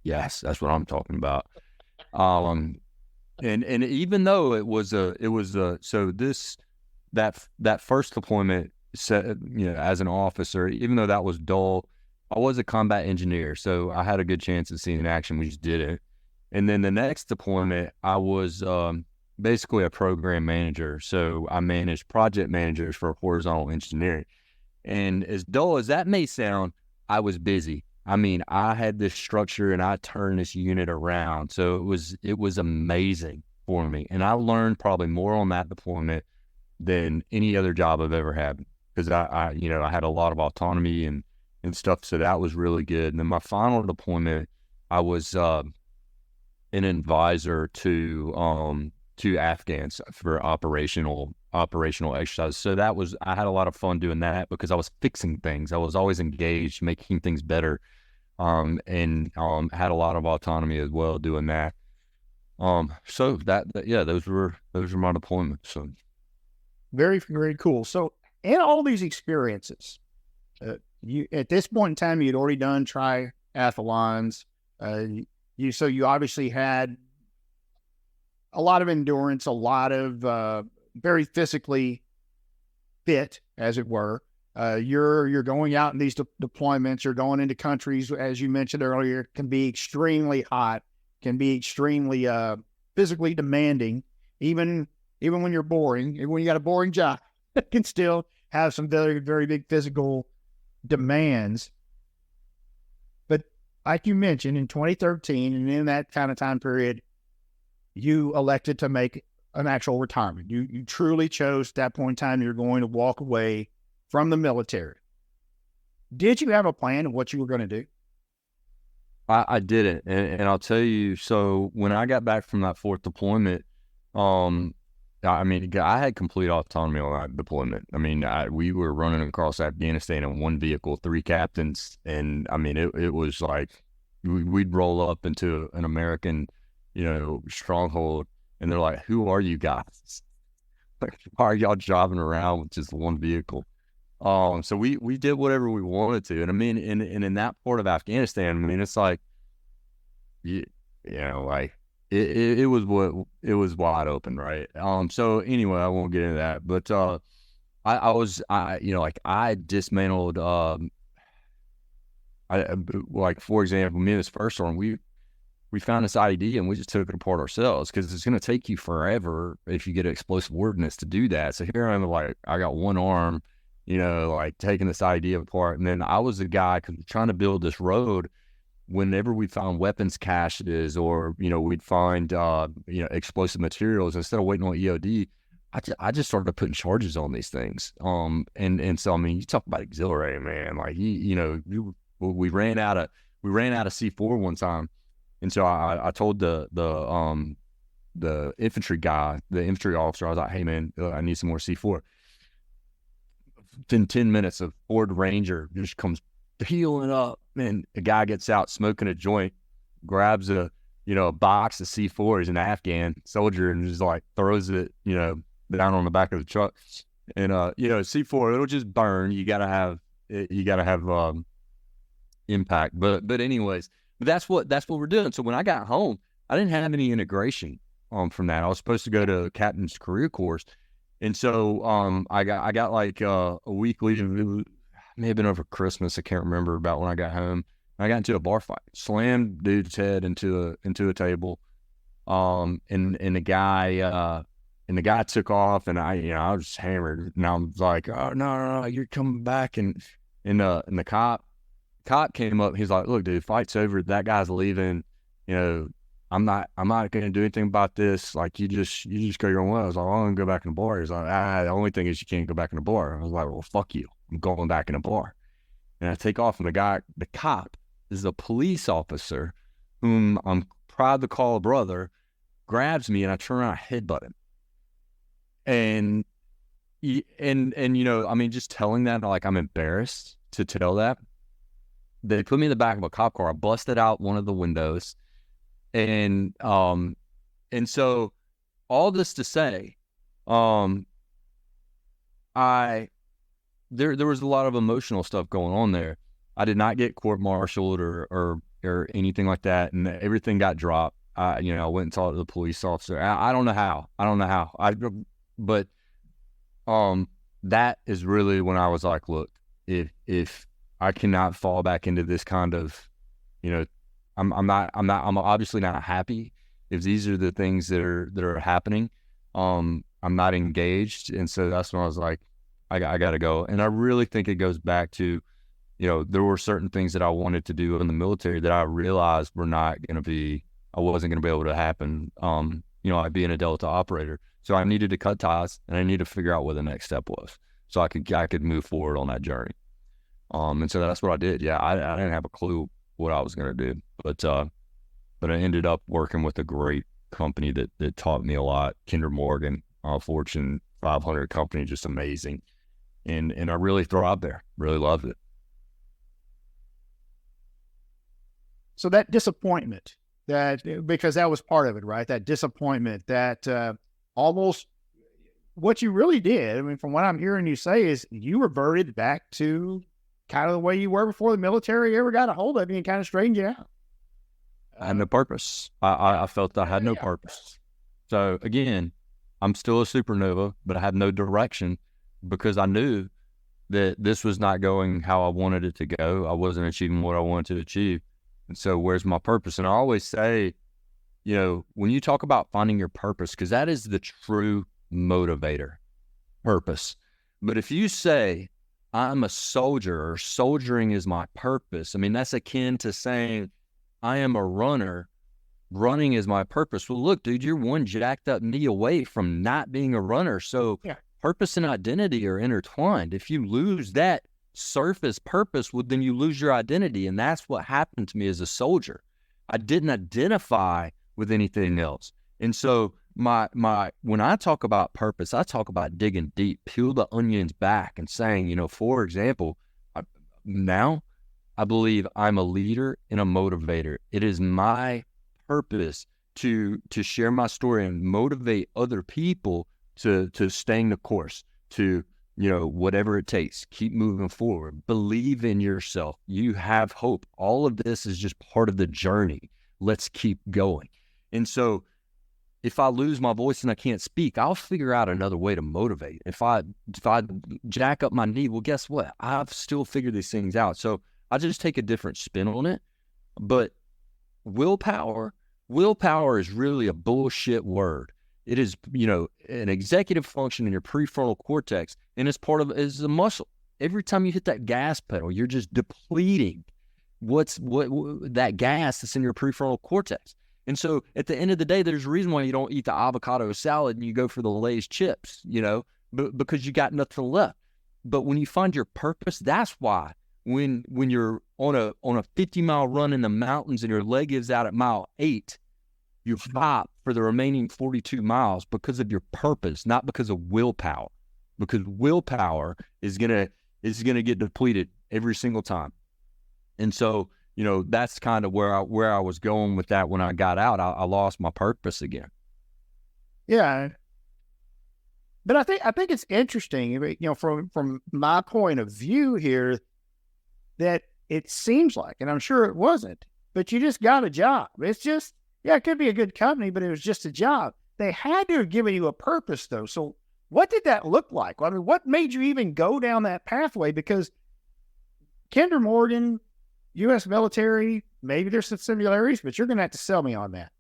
S2: Yes, that's what I'm talking about. And even though so that first deployment, as an officer, even though that was dull, I was a combat engineer, so I had a good chance of seeing action. We just did it. And then the next deployment, I was basically a program manager. So I managed project managers for horizontal engineering. And as dull as that may sound, I was busy. I mean, I had this structure and I turned this unit around. So it was amazing for me. And I learned probably more on that deployment than any other job I've ever had, because I had a lot of autonomy and stuff. So that was really good. And then my final deployment, I was an advisor to Afghans for operational operational exercises. So I had a lot of fun doing that because I was fixing things. I was always engaged, making things better. And had a lot of autonomy as well doing that. So yeah, those were my deployments. So
S1: Very, very cool. So in all these experiences, you at this point in time, you'd already done triathlons. So you obviously had a lot of endurance, a lot of very physically fit, as it were. You're going out in these deployments. You're going into countries, as you mentioned earlier, can be extremely hot, can be extremely physically demanding. Even when you're boring, even when you got a boring job, it can still have some very, very big physical demands. But like you mentioned, in 2013, and in that kind of time period, you elected to make an actual retirement. You truly chose at that point in time you're going to walk away from the military. Did you have a plan of what you were going to do?
S2: I didn't, and I'll tell you. So when I got back from that fourth deployment, I mean, I had complete autonomy on that deployment. I mean, we were running across Afghanistan in one vehicle, 3 captains, and I mean, it was like we'd roll up into an American, stronghold, and they're like, "Who are you guys? Like, why are y'all driving around with just one vehicle?" So we did whatever we wanted to, and I mean, in that part of Afghanistan, I mean, it's like, like it was wide open, right? So anyway, I won't get into that, but I dismantled. Like, for example, me and this first one, we found this IED and we just took it apart ourselves because it's going to take you forever if you get explosive ordnance to do that. So here I'm like, I got one arm, like taking this IED apart. And then I was the guy trying to build this road. Whenever we found weapons caches or, we'd find, explosive materials, instead of waiting on EOD, I just started putting charges on these things. And so, I mean, you talk about exhilarating, man. Like, we ran out of C4 one time. And so I told the infantry guy, the infantry officer, I was like, "Hey man, I need some more C4." Within 10 minutes, a Ford Ranger just comes peeling up, and the guy gets out smoking a joint, grabs a box of C4. He's an Afghan soldier, and just like throws it, down on the back of the truck. And C4, it'll just burn. You gotta have impact. But anyways. But that's what we're doing. So when I got home, I didn't have any integration from that. I was supposed to go to a captain's career course, and so I got like a week leave. It may have been over Christmas. I can't remember about when I got home. I got into a bar fight, slammed dude's head into a table, and the guy took off, and I was hammered, and I was like, "Oh no, you're coming back," and the cop came up. He's like, "Look, dude, fight's over. That guy's leaving. I'm not going to do anything about this. Like, you just go your own way." I was like, "I'm going to go back in the bar." He's like, "The only thing is you can't go back in the bar." I was like, "Well, fuck you. I'm going back in the bar." And I take off, and the cop is a police officer whom I'm proud to call a brother, grabs me, and I turn around and headbutt him. And I mean, just telling that, like, I'm embarrassed to tell that. They put me in the back of a cop car. I busted out one of the windows, and so all this to say, there was a lot of emotional stuff going on there. I did not get court-martialed or anything like that, and everything got dropped. I went and talked to the police officer. I don't know how. But that is really when I was like, look, if I cannot fall back into this kind of, I'm obviously not happy if these are the things that are happening. I'm not engaged. And so that's when I was like, I got to go. And I really think it goes back to, there were certain things that I wanted to do in the military that I realized I wasn't going to be able to happen. I'd be an Delta operator. So I needed to cut ties, and I needed to figure out what the next step was so I could move forward on that journey. And so that's what I did. Yeah, I didn't have a clue what I was going to do, but I ended up working with a great company that taught me a lot. Kinder Morgan, Fortune 500 company, just amazing. And I really thrived there, really loved it.
S1: So that disappointment, because that was part of it, right? That disappointment, that almost what you really did, I mean, from what I'm hearing you say, is you reverted back to kind of the way you were before the military ever got a hold of you and kind of straightened you out.
S2: I had no purpose. I felt I had no purpose. So again, I'm still a supernova, but I had no direction because I knew that this was not going how I wanted it to go. I wasn't achieving what I wanted to achieve. And so where's my purpose? And I always say, you know, when you talk about finding your purpose, because that is the true motivator, purpose. But if you say, I'm a soldier, or soldiering is my purpose, I mean, that's akin to saying, I am a runner, running is my purpose. Well, look, dude, you're one jacked up knee away from not being a runner. So purpose and identity are intertwined. If you lose that surface purpose, well, then you lose your identity. And that's what happened to me as a soldier. I didn't identify with anything else. And so when I talk about purpose, I talk about digging deep, peel the onions back and saying, you know, for example, now I believe I'm a leader and a motivator. It is my purpose to share my story and motivate other people to staying the course, to, you know, whatever it takes, keep moving forward, believe in yourself. You have hope. All of this is just part of the journey. Let's keep going. And so if I lose my voice and I can't speak, I'll figure out another way to motivate. If I jack up my knee, well, guess what? I've still figured these things out. So I just take a different spin on it. But willpower is really a bullshit word. It is, you know, an executive function in your prefrontal cortex, and it's is a muscle. Every time you hit that gas pedal, you're just depleting that gas that's in your prefrontal cortex. And so at the end of the day, there's a reason why you don't eat the avocado salad and you go for the Lay's chips, you know, because you got nothing left. But when you find your purpose, that's why when you're on a 50-mile run in the mountains and your leg gives out at mile 8, you stop for the remaining 42 miles because of your purpose, not because of willpower. Because willpower is gonna get depleted every single time. And so, you know, that's kind of where I was going with that. When I got out, I lost my purpose again.
S1: Yeah. But I think it's interesting, you know, from my point of view here, that it seems like, and I'm sure it wasn't, but you just got a job. It's just, yeah, it could be a good company, but it was just a job. They had to have given you a purpose, though. So what did that look like? I mean, what made you even go down that pathway? Because Kinder Morgan, U.S. military, maybe there's some similarities, but you're going to have to sell me on that.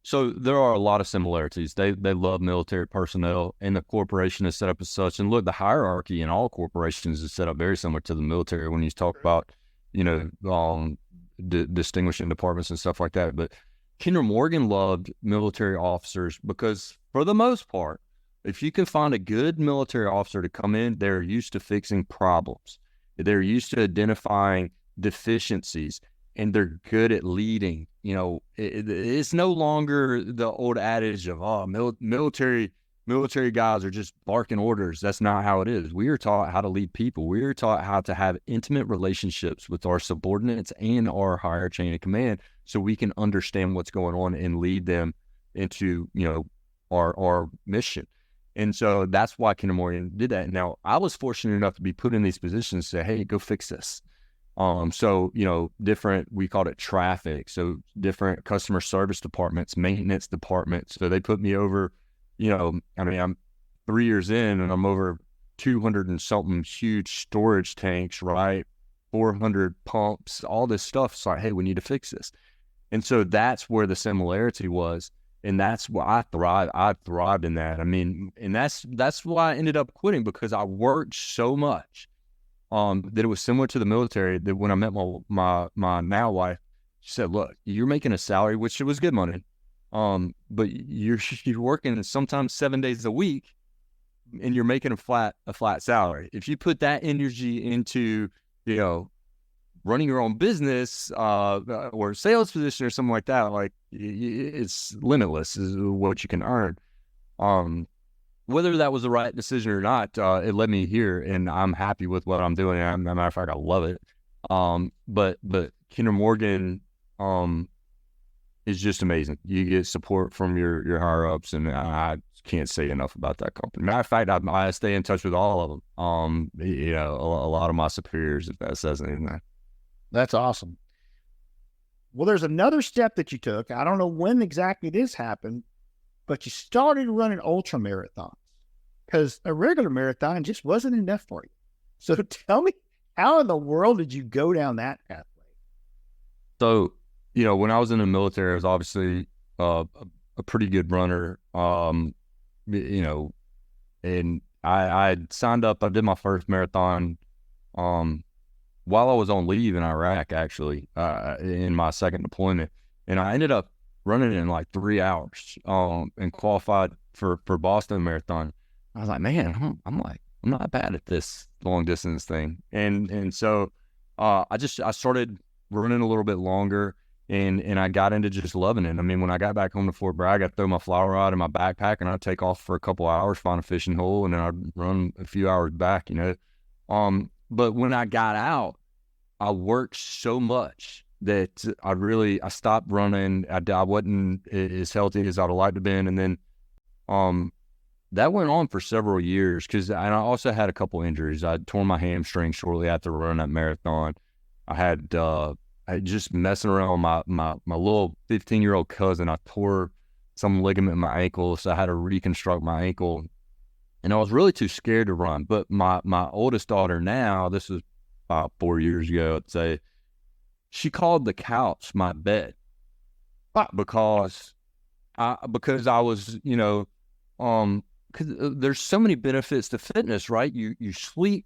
S2: So there are a lot of similarities. They love military personnel, and the corporation is set up as such. And look, the hierarchy in all corporations is set up very similar to the military when you talk about, you know, distinguishing departments and stuff like that. But Kinder Morgan loved military officers because, for the most part, if you can find a good military officer to come in, they're used to fixing problems. They're used to identifying deficiencies, and they're good at leading. You know, it's no longer the old adage of, military guys are just barking orders. That's not how it is. We are taught how to lead people. We are taught how to have intimate relationships with our subordinates and our higher chain of command, so we can understand what's going on and lead them into, you know, our mission. And so that's why Kinder Morgan did that. Now, I was fortunate enough to be put in these positions to say, hey, go fix this. So, you know, we called it traffic. So different customer service departments, maintenance departments. So they put me over, you know, I mean, I'm 3 years in and I'm over 200 and something huge storage tanks, right? 400 pumps, all this stuff. So, hey, we need to fix this. And so that's where the similarity was. And that's why I thrived in that. I mean, and that's why I ended up quitting, because I worked so much that it was similar to the military, that when I met my now wife, she said, look, you're making a salary, which it was good money, but you're working sometimes 7 days a week, and you're making a flat salary. If you put that energy into, you know, running your own business or sales position or something like that, like, it's limitless is what you can earn. whether that was the right decision or not, it led me here, and I'm happy with what I'm doing. As a matter of fact, I love it. But Kinder Morgan, is just amazing. You get support from your higher ups, and I can't say enough about that company. Matter of fact, I stay in touch with all of them. A lot of my superiors, if that says anything.
S1: That's awesome. Well, there's another step that you took. I don't know when exactly this happened, but you started running ultra marathons because a regular marathon just wasn't enough for you. So tell me, how in the world did you go down that pathway?
S2: So, when I was in the military, I was obviously a pretty good runner. And I signed up. I did my first marathon while I was on leave in Iraq, actually, in my second deployment. And I ended up running in like 3 hours and qualified for Boston Marathon. I was like, man, I'm not bad at this long distance thing. And so I started running a little bit longer. And I got into just loving it. I mean, when I got back home to Fort Bragg, I'd throw my flower rod in my backpack and I'd take off for a couple hours, find a fishing hole, and then I'd run a few hours back, But when I got out, I worked so much that I stopped running. I wasn't as healthy as I'd like to have been. And then that went on for several years because I also had a couple injuries. I tore my hamstring shortly after running that marathon. I just messing around with my little 15-year-old cousin. I tore some ligament in my ankle, so I had to reconstruct my ankle. And I was really too scared to run. But my oldest daughter now, this is about 4 years ago, I'd say, she called the couch my bed because I was, because there's so many benefits to fitness, right? You sleep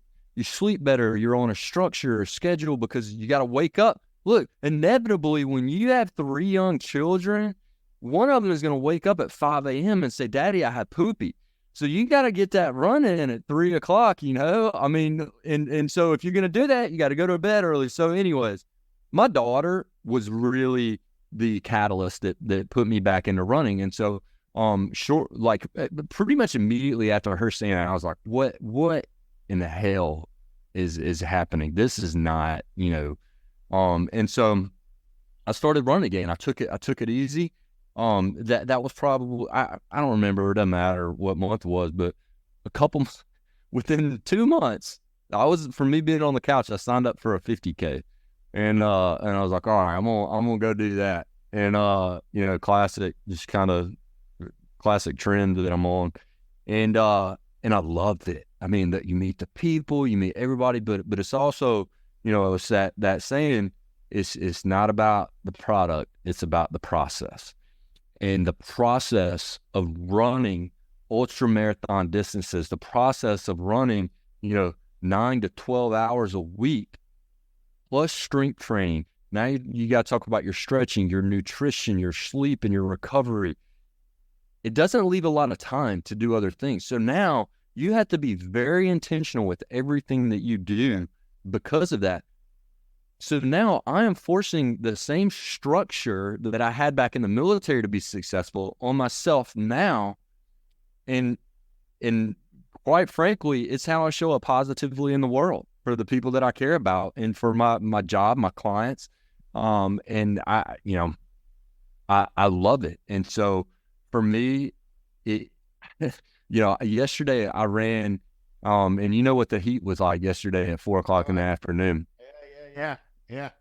S2: better. You're on a structure, a schedule, because you got to wake up. Look, inevitably, when you have 3 young children, one of them is going to wake up at 5 a.m. and say, Daddy, I had poopy. So you got to get that running in at 3 o'clock, I mean, and so if you're going to do that, you got to go to bed early. So anyways, my daughter was really the catalyst that put me back into running. And so, pretty much immediately after her saying that, I was like, what in the hell is happening? This is not, and so I started running again. I took it easy. That was probably, I don't remember, it doesn't matter what month it was, but within 2 months, for me being on the couch, I signed up for a 50K, and I was like, all right, I'm gonna go do that. And classic trend that I'm on, and I loved it. I mean, that you meet the people, you meet everybody, but it's also, it's that saying, it's not about the product, it's about the process. And the process of running ultra marathon distances, the process of running, 9 to 12 hours a week, plus strength training. Now you got to talk about your stretching, your nutrition, your sleep, and your recovery. It doesn't leave a lot of time to do other things. So now you have to be very intentional with everything that you do because of that. So now I am forcing the same structure that I had back in the military to be successful on myself now. And quite frankly, it's how I show up positively in the world for the people that I care about and for my job, my clients. And I love it. And so for me, yesterday I ran, and you know what the heat was like yesterday at 4 o'clock in the afternoon.
S1: Yeah.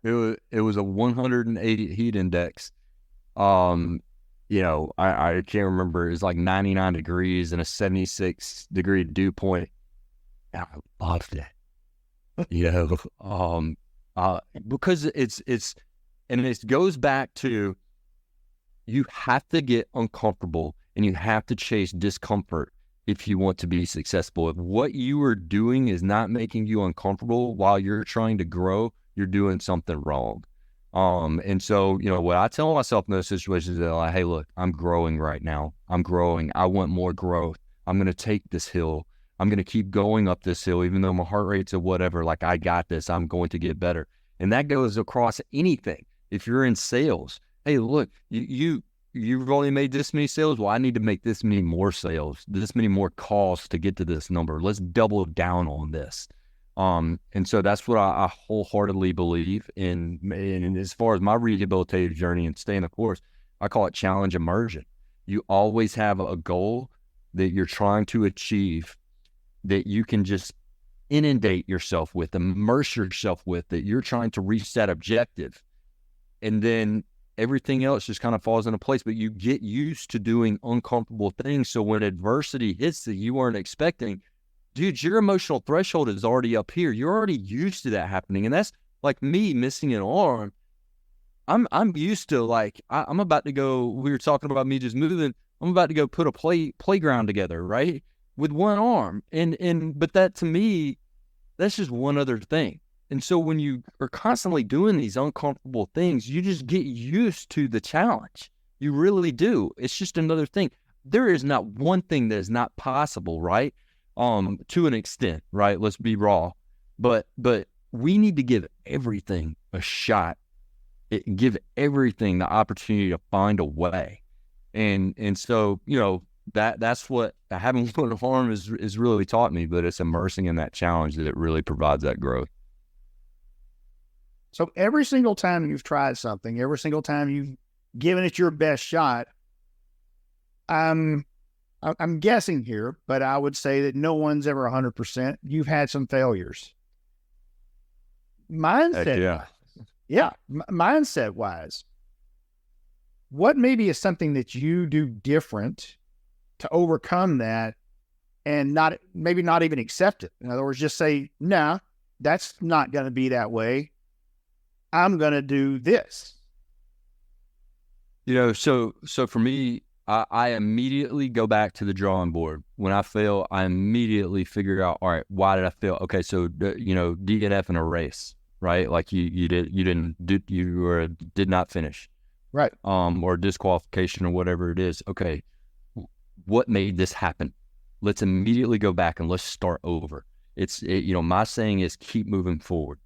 S2: It was a 180 heat index. I can't remember. It was like 99 degrees and a 76 degree dew point. And I loved it. Because it goes back to, you have to get uncomfortable and you have to chase discomfort if you want to be successful. If what you are doing is not making you uncomfortable while you're trying to grow, you're doing something wrong. And so, what I tell myself in those situations is like, hey, look, I'm growing right now. I'm growing. I want more growth. I'm going to take this hill. I'm going to keep going up this hill, even though my heart rate's at whatever, like I got this, I'm going to get better. And that goes across anything. If you're in sales, hey, look, you're you've only made this many sales. Well, I need to make this many more sales, this many more calls to get to this number. Let's double down on this. And so that's what I wholeheartedly believe in. And as far as my rehabilitative journey and staying the course, I call it challenge immersion. You always have a goal that you're trying to achieve that you can just inundate yourself with, immerse yourself with, that you're trying to reach that objective. And then everything else just kind of falls into place, but you get used to doing uncomfortable things. So when adversity hits that you weren't expecting, dude, your emotional threshold is already up here. You're already used to that happening. And that's like me missing an arm. I'm used to, like, I'm about to go, we were talking about me just moving. I'm about to go put a playground together, right? With one arm. But that, to me, that's just one other thing. And so when you are constantly doing these uncomfortable things, you just get used to the challenge. You really do. It's just another thing. There is not one thing that is not possible, right? To an extent, right? Let's be raw. But we need to give everything a shot. Give everything the opportunity to find a way. And so, you know, that's what having one arm is really taught me, but it's immersing in that challenge that it really provides that growth.
S1: So every single time you've tried something, every single time you've given it your best shot, I'm guessing here, but I would say that no one's ever 100%. You've had some failures. Mindset wise, what maybe is something that you do different to overcome that and not even accept it? In other words, just say, nah, that's not going to be that way. I'm going to do this.
S2: You know, so for me, I immediately go back to the drawing board. When I fail, I immediately figure out, all right, why did I fail? Okay, so you know, DNF in a race, right? Like you did not finish,
S1: right?
S2: Or disqualification or whatever it is. Okay, what made this happen? Let's immediately go back and let's start over. You know, my saying is keep moving forward,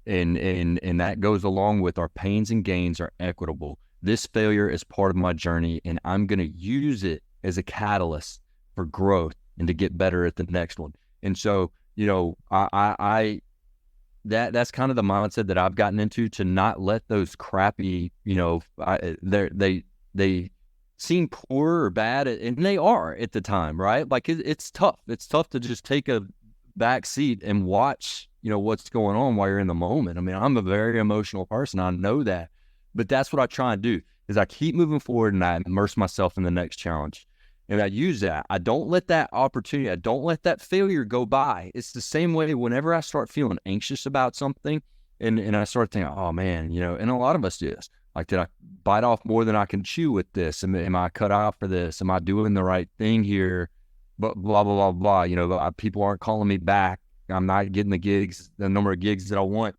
S2: and that goes along with our pains and gains are equitable. This failure is part of my journey, and I'm going to use it as a catalyst for growth and to get better at the next one. And so, you know, that's kind of the mindset that I've gotten into, to not let those crappy, you know, they seem poor or bad, and they are at the time, right? Like it's tough. It's tough to just take a back seat and watch, you know, what's going on while you're in the moment. I mean, I'm a very emotional person. I know that. But that's what I try and do, is I keep moving forward and I immerse myself in the next challenge. And I use that. I don't let that opportunity, I don't let that failure go by. It's the same way whenever I start feeling anxious about something and I start thinking, oh man, you know, and a lot of us do this. Like, did I bite off more than I can chew with this? Am I cut out for this? Am I doing the right thing here? But blah, blah, blah, blah. You know, people aren't calling me back. I'm not getting the number of gigs that I want.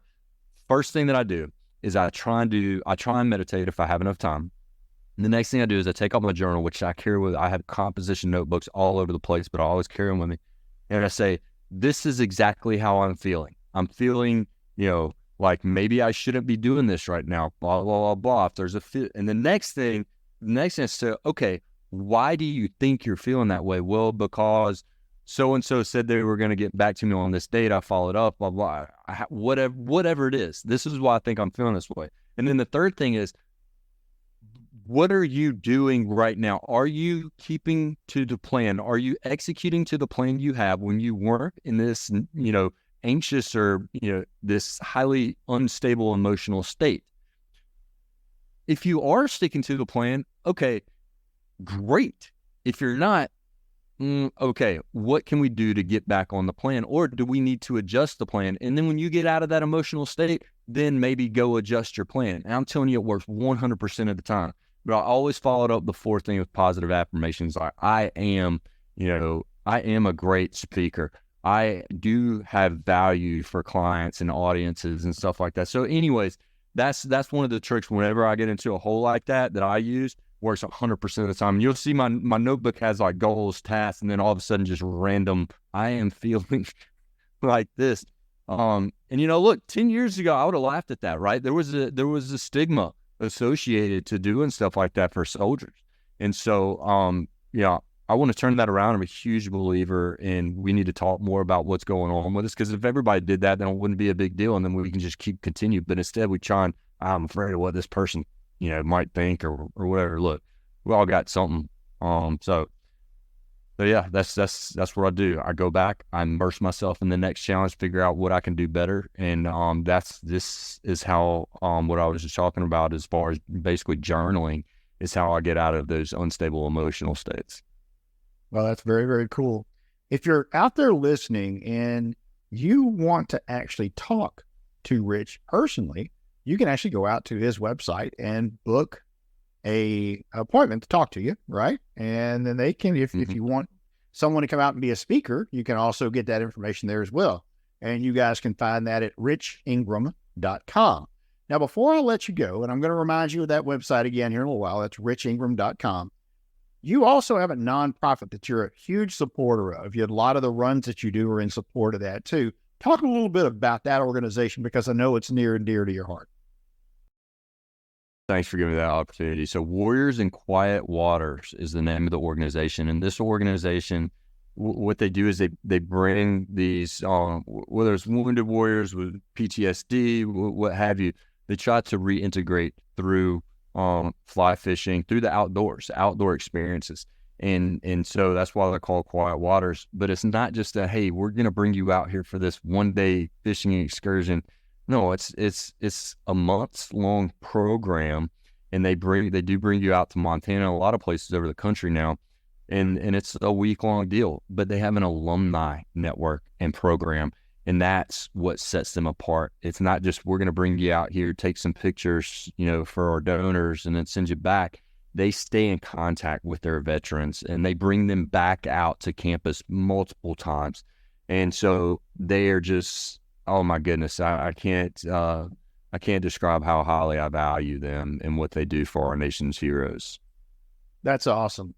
S2: First thing that I do is I try and meditate if I have enough time. And the next thing I do is I take out my journal, which I carry with, I have composition notebooks all over the place, but I always carry them with me. And I say, this is exactly how I'm feeling. I'm feeling, you know, like maybe I shouldn't be doing this right now, blah, blah, blah, blah. If there's a fit. And the next thing is to say, okay, why do you think you're feeling that way? Well, because so-and-so said they were going to get back to me on this date. I followed up, blah, blah, whatever it is. This is why I think I'm feeling this way. And then the third thing is, what are you doing right now? Are you keeping to the plan? Are you executing to the plan you have when you weren't in this, you know, anxious or, you know, this highly unstable emotional state? If you are sticking to the plan, okay, great. If you're not, okay, what can we do to get back on the plan? Or do we need to adjust the plan? And then when you get out of that emotional state, then maybe go adjust your plan. And I'm telling you, it works 100% of the time. But I always followed up the fourth thing with positive affirmations. I am a great speaker. I do have value for clients and audiences and stuff like that. So anyways, that's one of the tricks whenever I get into a hole like that I use. Works 100% of the time. And you'll see my notebook has like goals, tasks, and then all of a sudden just random, I am feeling like this. And you know, look, 10 years ago, I would have laughed at that, right? There was a stigma associated to doing stuff like that for soldiers. And so, yeah, I want to turn that around. I'm a huge believer in we need to talk more about what's going on with us, because if everybody did that, then it wouldn't be a big deal, and then we can just continue. But instead, we try and I'm afraid of what this person, might think or whatever. Look, we all got something. So yeah, that's what I do. I go back, I immerse myself in the next challenge, figure out what I can do better, and this is how what I was just talking about as far as basically journaling is how I get out of those unstable emotional states.
S1: Well, that's very, very cool. If you're out there listening and you want to actually talk to Rich personally, you can actually go out to his website and book a appointment to talk to you, right? And then they can, if you want someone to come out and be a speaker, you can also get that information there as well. And you guys can find that at richingram.com. Now, before I let you go, and I'm going to remind you of that website again here in a little while, that's richingram.com. You also have a nonprofit that you're a huge supporter of. A lot of the runs that you do are in support of that too. Talk a little bit about that organization, because I know it's near and dear to your heart.
S2: Thanks for giving me that opportunity. So Warriors in Quiet Waters is the name of the organization. And this organization, what they do is they bring these, whether it's wounded warriors with PTSD, what have you, they try to reintegrate through fly fishing, through the outdoor experiences. And so that's why they're called Quiet Waters. But it's not just a, hey, we're going to bring you out here for this one day fishing excursion. No, it's a months-long program, and they do bring you out to Montana and a lot of places over the country now, and it's a week-long deal. But they have an alumni network and program, and that's what sets them apart. It's not just we're going to bring you out here, take some pictures, for our donors, and then send you back. They stay in contact with their veterans, and they bring them back out to campus multiple times, and so they are just. Oh my goodness, I can't describe how highly I value them and what they do for our nation's heroes.
S1: That's awesome.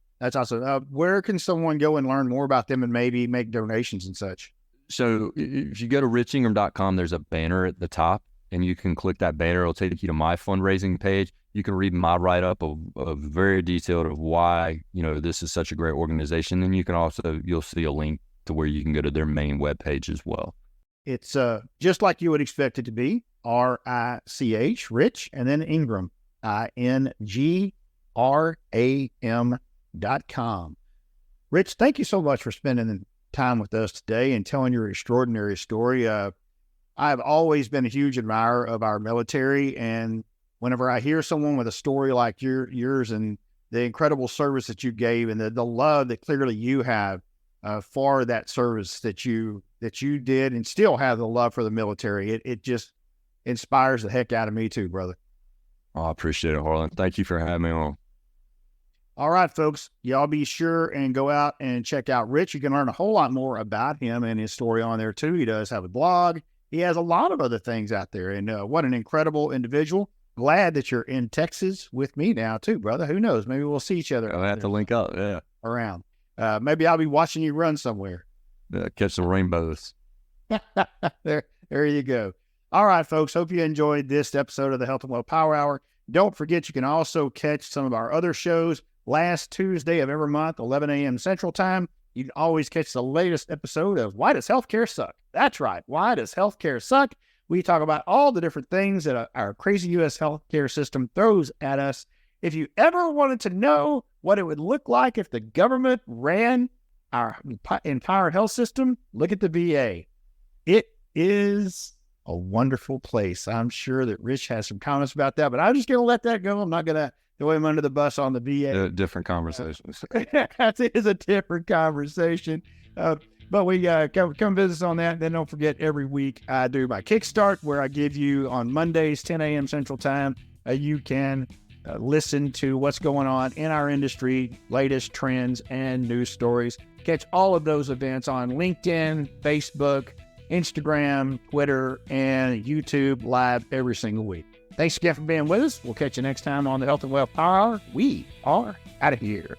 S1: Where can someone go and learn more about them and maybe make donations and such?
S2: So if you go to richingram.com, there's a banner at the top, and you can click that banner. It'll take you to my fundraising page. You can read my write-up of very detailed of why, this is such a great organization. And you can you'll see a link to where you can go to their main webpage as well.
S1: It's just like you would expect it to be, RICH, Rich, and then Ingram, INGRAM.com. Rich, thank you so much for spending time with us today and telling your extraordinary story. I've always been a huge admirer of our military, and whenever I hear someone with a story like yours and the incredible service that you gave and the love that clearly you have for that service that you did and still have the love for the military, it just inspires the heck out of me too, brother.
S2: Oh, I appreciate it, Harlan. Thank you for having me on.
S1: All right, folks, y'all be sure and go out and check out Rich. You can learn a whole lot more about him and his story on there too. He does have a blog. He has a lot of other things out there, and what an incredible individual. Glad that you're in Texas with me now too, brother. Who knows? Maybe we'll see each other.
S2: I'll have to link up. Yeah.
S1: Around. Maybe I'll be watching you run somewhere.
S2: Catch some rainbows.
S1: There you go. All right, folks. Hope you enjoyed this episode of the Health and Well Power Hour. Don't forget, you can also catch some of our other shows last Tuesday of every month, 11 a.m. Central Time. You can always catch the latest episode of Why Does Healthcare Suck? That's right. Why Does Healthcare Suck? We talk about all the different things that our crazy U.S. healthcare system throws at us. If you ever wanted to know what it would look like if the government ran our entire health system, look at the VA. It is a wonderful place. I'm sure that Rich has some comments about that, but I'm just going to let that go. I'm not going to throw him under the bus on the VA.
S2: Different conversations.
S1: It is a different conversation. But we come visit us on that. Then don't forget, every week I do my Kickstart, where I give you on Mondays, 10 a.m. Central Time. You can listen to what's going on in our industry, latest trends and news stories. Catch all of those events on LinkedIn, Facebook, Instagram, Twitter, and YouTube live every single week. Thanks again for being with us. We'll catch you next time on the Health and Wealth Power Hour. We are out of here.